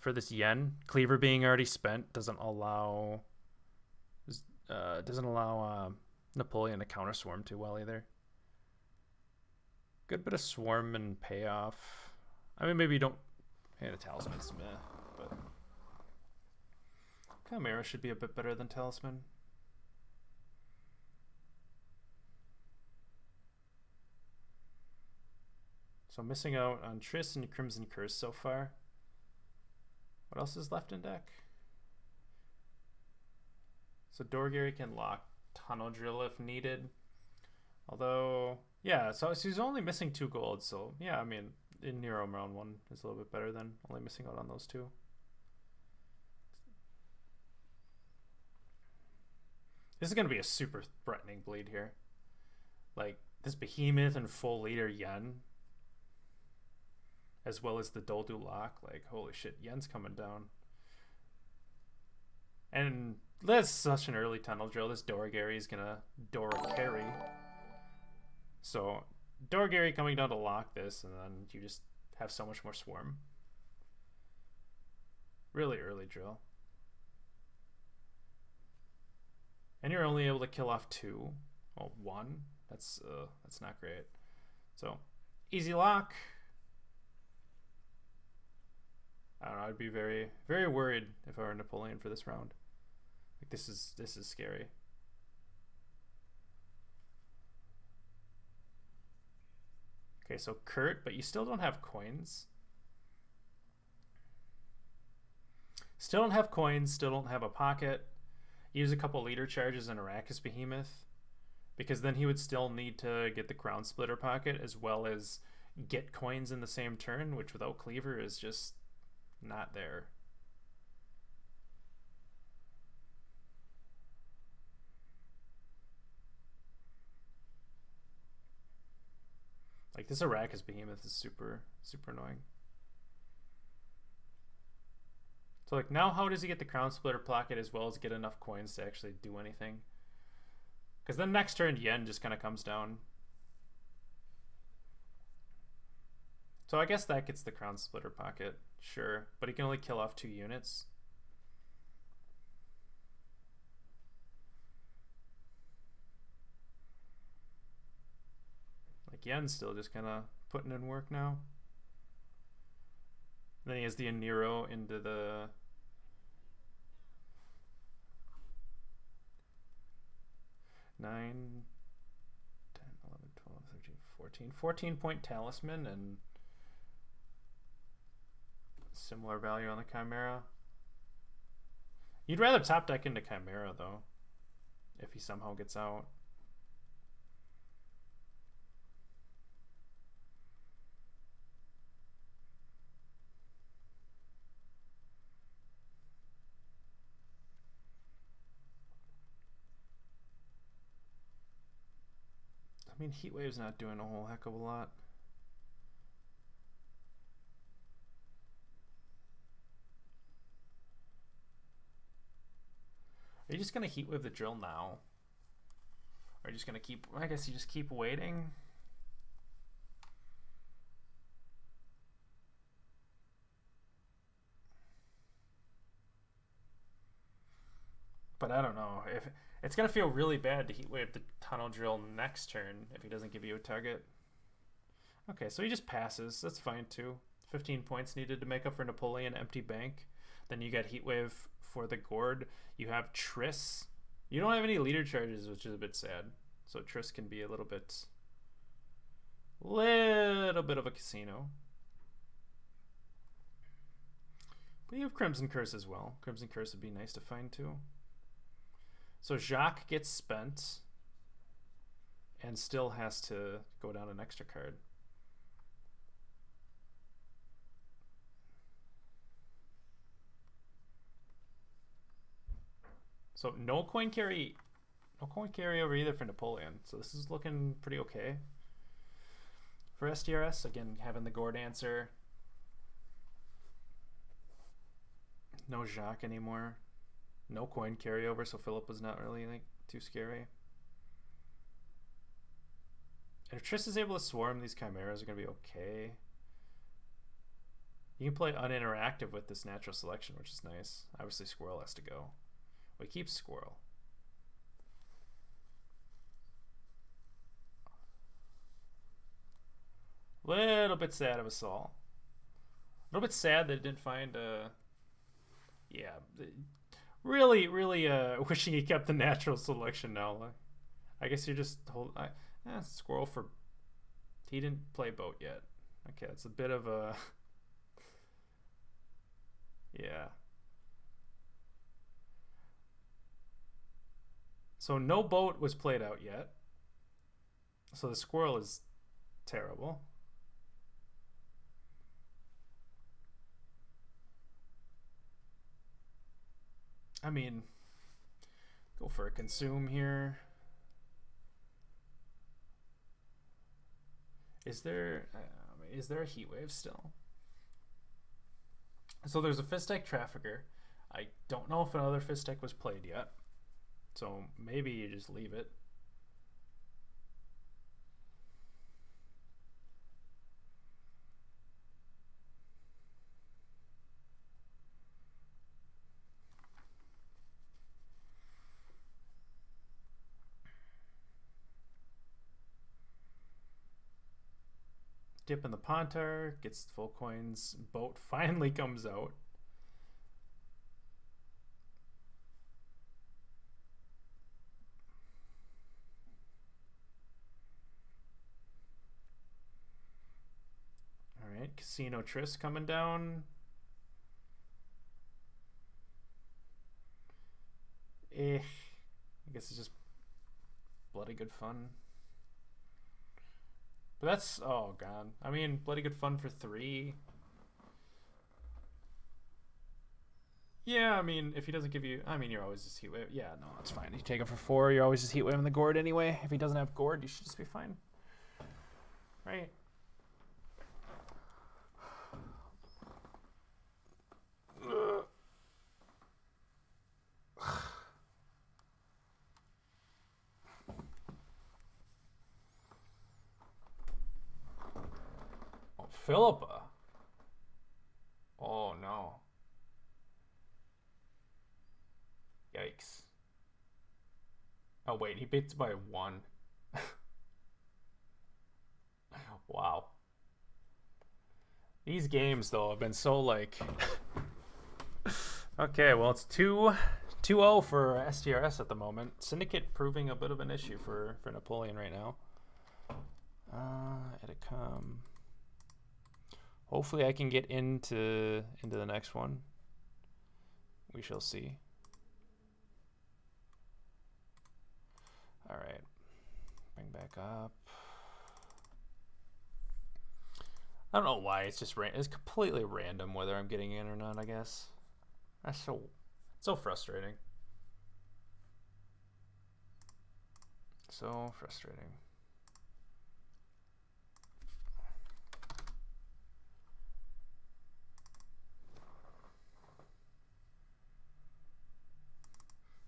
for this yen. Cleaver being already spent doesn't allow Napoleon to counter swarm too well either. Good bit of swarm and payoff. I mean, maybe you don't hand a talisman, but Chimera should be a bit better than talisman. So missing out on Triss and Crimson Curse so far. What else is left in deck? So Dorgary can lock Tunnel Drill if needed. Although, yeah, so he's only missing 2 gold. So, yeah, I mean, in Nero round 1 is a little bit better than only missing out on those 2. This is going to be a super threatening bleed here. Like, this Behemoth and full leader Yen, as well as the Doldu lock. Like, holy shit, Yen's coming down. And that's such an early Tunnel Drill. This Dorgary is going to Dora carry. So, Dorgary coming down to lock this, and then you just have so much more swarm. Really early drill. And you're only able to kill off 2. Well, 1. That's not great. So, easy lock. I don't know, I'd be very, very worried if I were Napoleon for this round. Like this is scary. Okay, so Kurt, but you still don't have coins. Still don't have coins, still don't have a pocket. Use a couple leader charges in Arachas Behemoth, because then he would still need to get the Crown Splitter pocket as well as get coins in the same turn, which without Cleaver is just not there. Like this Arachas Behemoth is super annoying. So like now how does he get the Crown Splitter pocket as well as get enough coins to actually do anything? Because then next turn Yen just kind of comes down. So I guess that gets the Crown Splitter pocket, sure. But he can only kill off 2 units. Like Yen's still just kind of putting in work now. And then he has the Nero into the 9, 10, 11, 12, 13, 14. 14-point talisman and similar value on the Chimera. You'd rather top deck into Chimera, though, if he somehow gets out. I mean, Heatwave's not doing a whole heck of a lot. Are you just going to Heatwave the drill now? Or are you just going to keep... I guess you just keep waiting. But I don't know. If it's going to feel really bad to Heatwave the tunnel drill next turn if he doesn't give you a target. Okay, so he just passes. That's fine too. 15 points needed to make up for Napoleon empty bank. Then you got Heatwave for the Gourd. You have Triss. You don't have any leader charges, which is a bit sad. So Triss can be a little bit of a casino. But you have Crimson Curse as well. Crimson Curse would be nice to find too. So Jacques gets spent and still has to go down an extra card. So no coin carry over either for Napoleon. So this is looking pretty okay for StRs. Again, having the Gourd answer. No Jacques anymore. No coin carryover, so Philip was not really like too scary. And if Triss is able to swarm, these Chimeras are going to be okay. You can play uninteractive with this natural selection, which is nice. Obviously, Squirrel has to go. We keep Squirrel. Little bit sad of a Saul. A little bit sad that it didn't find yeah. Really wishing he kept the natural selection now. I guess you're just Squirrel for... He didn't play Boat yet. Okay, that's a bit of a... Yeah. So no Boat was played out yet. So the Squirrel is terrible. I mean, go for a consume here. Is there a Heatwave still? So there's a Fistech Trafficker. I don't know if another Fistech was played yet. So maybe you just leave it. Dip in the Pontar, gets full coins. Boat finally comes out. Alright, Casino Triss coming down. I guess it's just bloody good fun. But that's, oh god. I mean, bloody good fun for 3. Yeah, I mean, if he doesn't give you, I mean, you're always just Heatwave. Yeah, no, that's fine. You take it for 4, you're always just Heatwave in the Gourd anyway. If he doesn't have Gourd, you should just be fine. Right? Philippa. Oh no. Yikes. Oh wait, he beats by 1. Wow. These games though have been so like okay, well it's 2 2-0 for StRs at the moment. Syndicate proving a bit of an issue for Napoleon right now. Edicom. Hopefully I can get into the next one. We shall see. All right. Bring back up. I don't know why it's just it's completely random whether I'm getting in or not, I guess. That's so frustrating. So frustrating.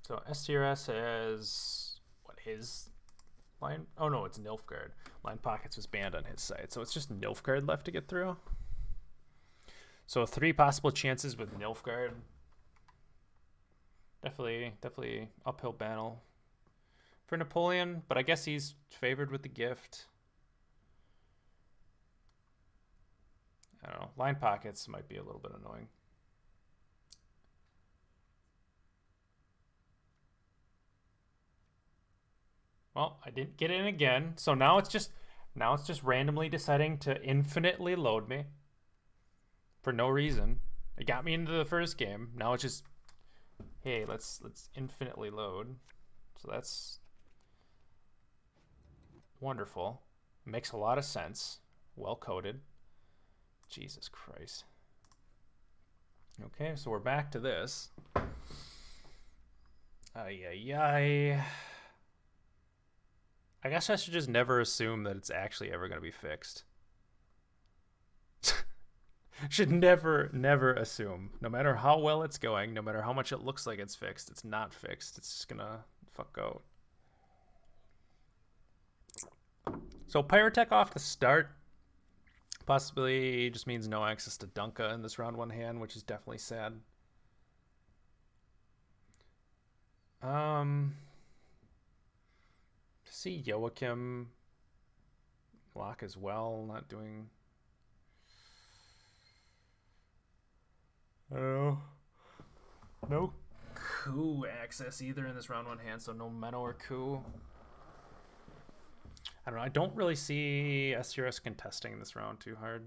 So STRS has what his line? Oh no, it's Nilfgaard. Line Pockets was banned on his side, so it's just Nilfgaard left to get through. So 3 possible chances with Nilfgaard. Definitely uphill battle for Napoleon, but I guess he's favored with the gift. I don't know. Line Pockets might be a little bit annoying. Well, I didn't get in again, so now it's just randomly deciding to infinitely load me for no reason. It got me into the first game. Now it's just, hey, let's infinitely load. So that's wonderful. Makes a lot of sense. Well coded. Jesus Christ. Okay, so we're back to this. Ay. I guess I should just never assume that it's actually ever going to be fixed. Should never assume. No matter how well it's going, no matter how much it looks like it's fixed, it's not fixed. It's just going to fuck out. So Pyrotech off the start possibly just means no access to Dunka in this round 1 hand, which is definitely sad. See Joachim lock as well, not doing. Oh, no coup access either in this round 1 hand, so no Menno or coup. I don't know. I don't really see STRS contesting in this round too hard.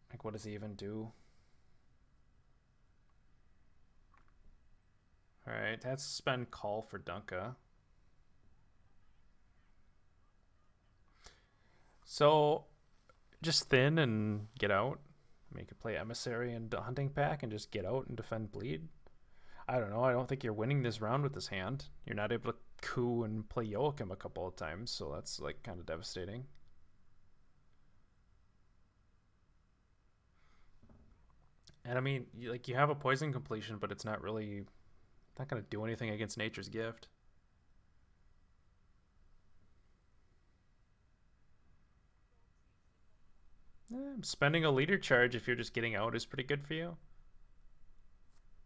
Like, what does he even do? All right, that's spend call for Dunka. So just thin and get out. Make it play Emissary and Hunting Pack and just get out and defend bleed. I don't know. I don't think you're winning this round with this hand. You're not able to coup and play Joachim a couple of times, so that's like kind of devastating. And I mean, you have a poison completion, but it's not really. Not going to do anything against Nature's Gift. Spending a leader charge if you're just getting out is pretty good for you.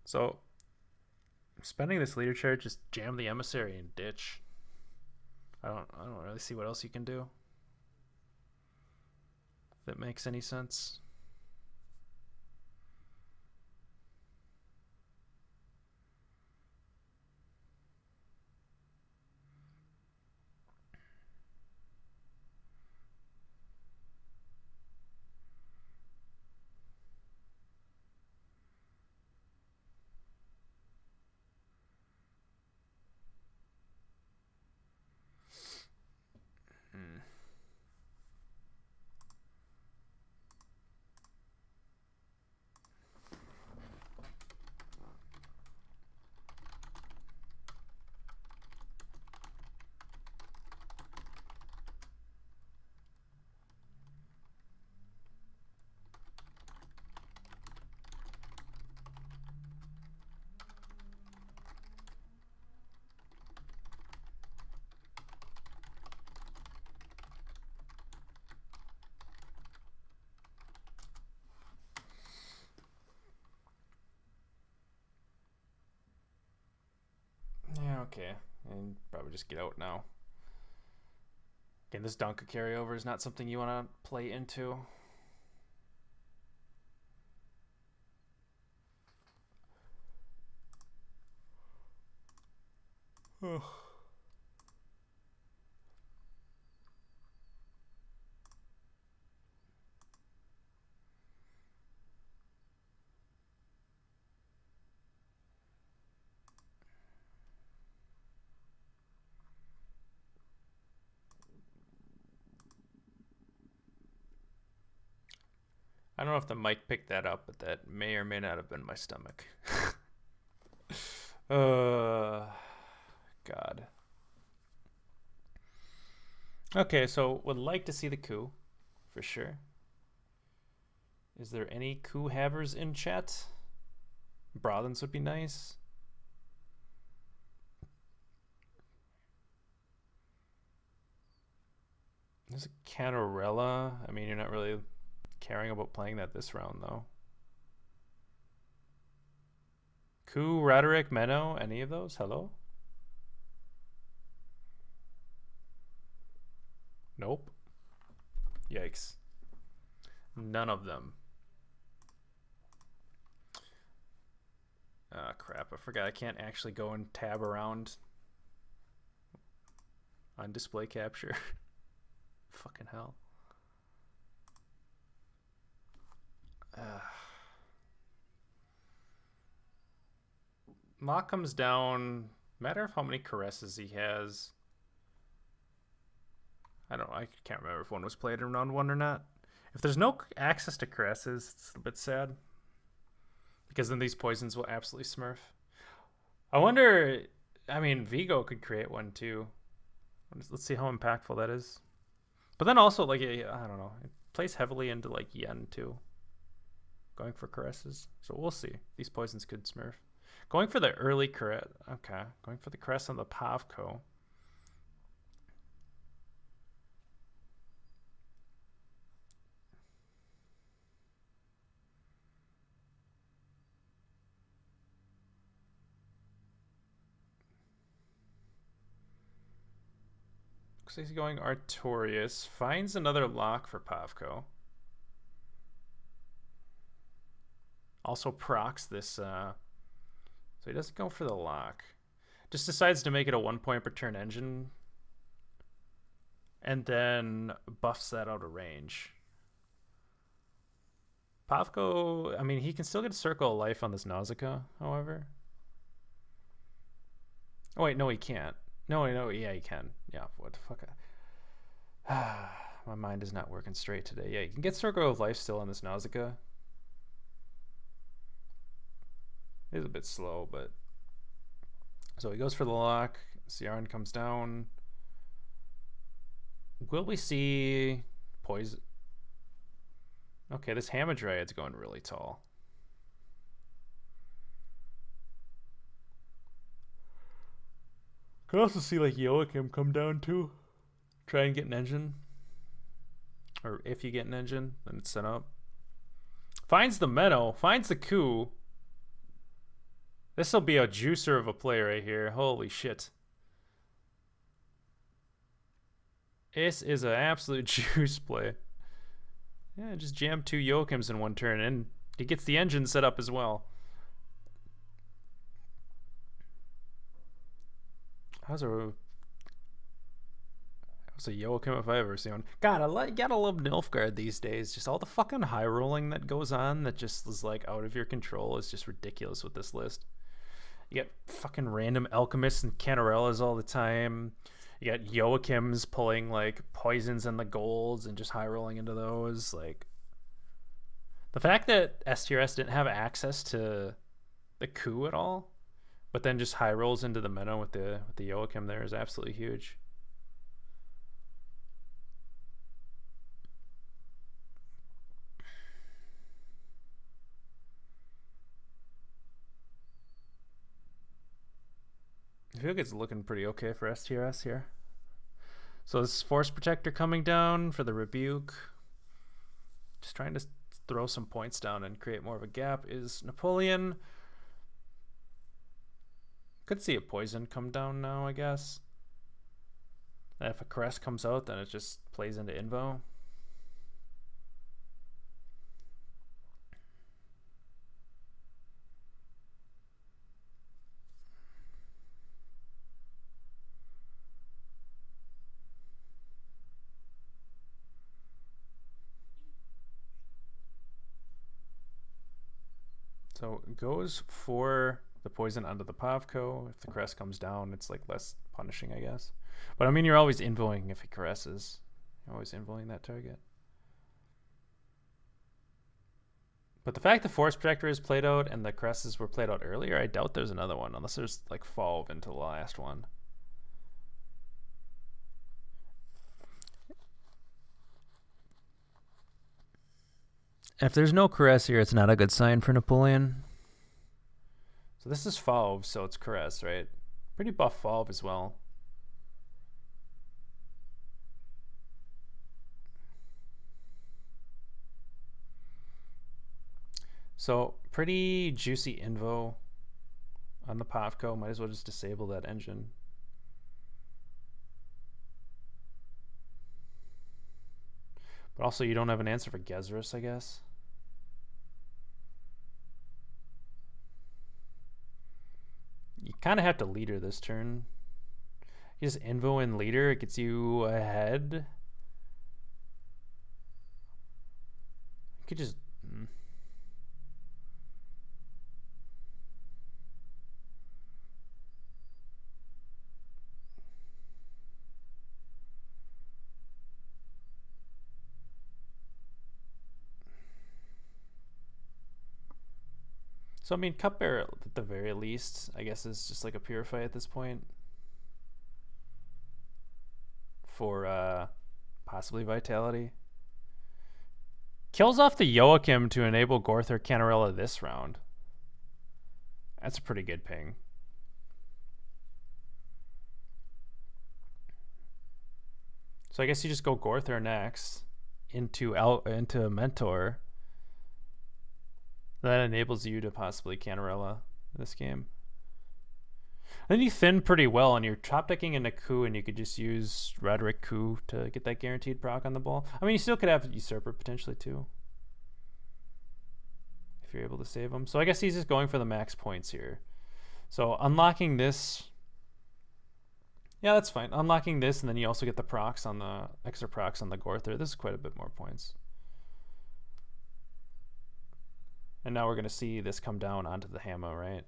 So, spending this leader charge, just jam the Emissary and ditch. I don't really see what else you can do. If that makes any sense. Okay, and probably just get out now. Again, this Dunka carryover is not something you want to play into. Ugh. I don't know if the mic picked that up, but that may or may not have been my stomach. God. Okay, so would like to see the coup, for sure. Is there any coup havers in chat? Brothens would be nice. There's a Cantarella. I mean, you're not really caring about playing that this round, though. Coup, Rhetoric, Menno, any of those? Hello? Nope. Yikes. None of them. Ah, crap. I forgot I can't actually go and tab around on display capture. Fucking hell. Mock comes down. Matter of how many caresses he has. I don't know. I can't remember if one was played in round 1 or not. If there's no access to caresses, it's a bit sad. Because then these poisons will absolutely smurf. I wonder... I mean, Vigo could create one too. Let's see how impactful that is. But then also, like, I don't know. It plays heavily into, like, Yen too. Going for caresses. So we'll see. These poisons could smurf. Going for the early caress. Okay. Going for the caress on the Pavko. Looks like he's going Artorias. Finds another lock for Pavko. Also procs this, so he doesn't go for the lock. Just decides to make it a 1-point per turn engine. And then buffs that out of range. Pavko, I mean, he can still get a Circle of Life on this Nausicaa, however. Oh, wait, no, he can't. No, yeah, he can. Yeah, what the fuck? My mind is not working straight today. Yeah, you can get Circle of Life still on this Nausicaa. It is a bit slow, but... So he goes for the lock. Ciaran comes down. Will we see poison? Okay, this Hamadryad's going really tall. Could also see like Joachim come down too. Try and get an engine. Or if you get an engine, then it's set up. Finds the Menno. Finds the coup. This will be a juicer of a play right here. Holy shit. This is an absolute juice play. Yeah, just jam 2 Joachims in 1 turn, and he gets the engine set up as well. How's a Joachim if I ever seen one? God, gotta love Nilfgaard these days. Just all the fucking high rolling that goes on that just is like out of your control is just ridiculous with this list. You got fucking random alchemists and Cantarellas all the time. You got Joachims pulling like poisons and the golds and just high rolling into those. Like the fact that StRs didn't have access to the coup at all, but then just high rolls into the Menno with the Joachim there is absolutely huge. I feel like it's looking pretty okay for StRs here. So this Force Protector coming down for the Rebuke. Just trying to throw some points down and create more of a gap is Napoleon. Could see a Poison come down now, I guess. And if a Caress comes out, then it just plays into Invo. So it goes for the poison onto the Pavko. If the caress comes down, it's like less punishing, I guess. But I mean, you're always invoing if he caresses. You're always invoing that target. But the fact the Force Protector is played out and the caresses were played out earlier, I doubt there's another one, unless there's like Falve into the last one. If there's no caress here, it's not a good sign for Napoleon. So this is Falve, so it's caress, right? Pretty buff Falve as well. So pretty juicy invo on the Pavko. Might as well just disable that engine. But also you don't have an answer for Gezrus, I guess. You kind of have to leader this turn. You just invo and leader, it gets you ahead. You could just... So, I mean, Cupbearer at the very least, I guess, is just like a Purify at this point. For possibly Vitality. Kills off the Joachim to enable Gorther Canarella this round. That's a pretty good ping. So I guess you just go Gorther next into Mentor. That enables you to possibly Canarella this game. Then you thin pretty well, and you're top decking into Coup, and you could just use Roderick Coup to get that guaranteed proc on the ball. I mean, you still could have Usurper potentially too, if you're able to save him. So I guess he's just going for the max points here. So unlocking this, yeah, that's fine. Unlocking this, and then you also get the procs on the extra procs on the Gorther. This is quite a bit more points. And now we're going to see this come down onto the Hammer, right?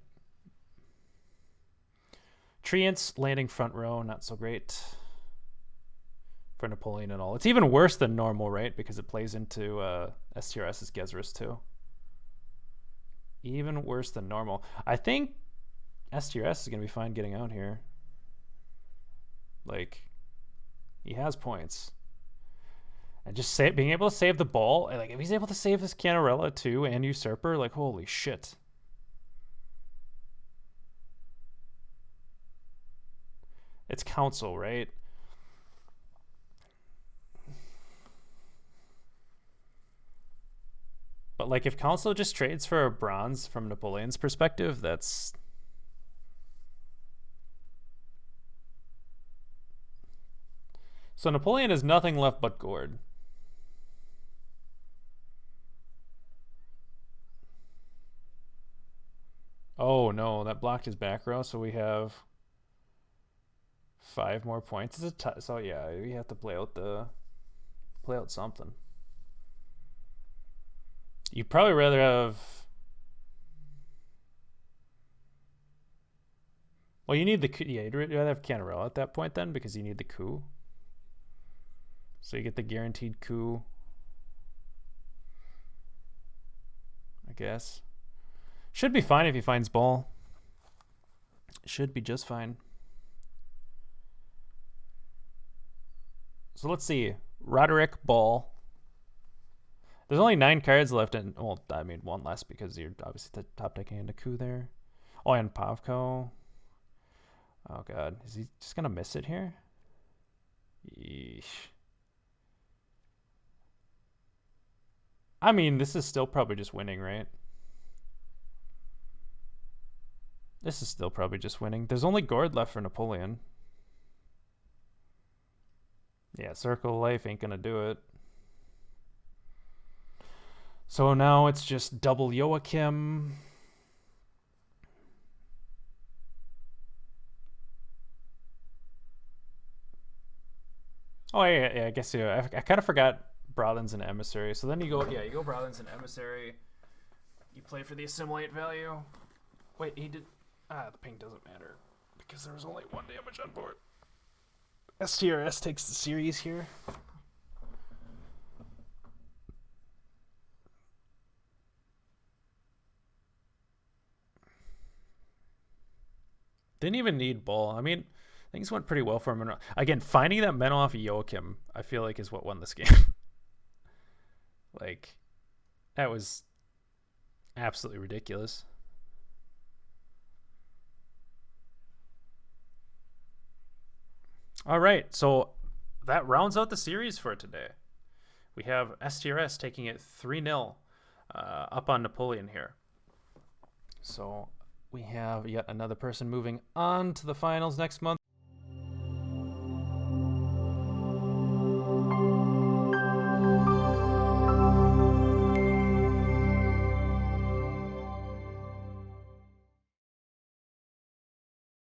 Treants landing front row, not so great for Napoleon at all. It's even worse than normal, right? Because it plays into StRs's Gezrus too. Even worse than normal. I think StRs is going to be fine getting out here. Like, he has points. And just being able to save the ball, like if he's able to save his Canarella too and Usurper, like holy shit. It's Council, right? But like if Council just trades for a bronze from Napoleon's perspective, that's... So Napoleon has nothing left but Gord. Oh no, that blocked his back row, so we have 5 more points. So yeah, we have to play out something. You'd probably rather have... Well, you need the... Yeah, you'd rather have Canarella at that point then, because you need the coup. So you get the guaranteed coup, I guess. Should be fine if he finds ball. Should be just fine. So let's see. Roderick, ball. There's only 9 cards left, and well, I mean 1 less because you're obviously top decking into coup there. Oh, and Pavko. Oh god, is he just gonna miss it here? Yeesh. I mean, this is still probably just winning, right? This is still probably just winning. There's only Gord left for Napoleon. Yeah, Circle of Life ain't gonna do it. So now it's just double Joachim. Oh yeah, I guess yeah. I kind of forgot Brothen's an emissary. So then you go, yeah, you go Brothen's an emissary. You play for the assimilate value. Wait, he did. The ping doesn't matter because there was only 1 damage on board. StRs takes the series here. Didn't even need Bull. I mean, things went pretty well for him. Again, finding that men off Joachim, I feel like, is what won this game. Like, that was absolutely ridiculous. All right, so that rounds out the series for today. We have StRs taking it 3-0 up on Napoleon here. So we have yet another person moving on to the finals next month.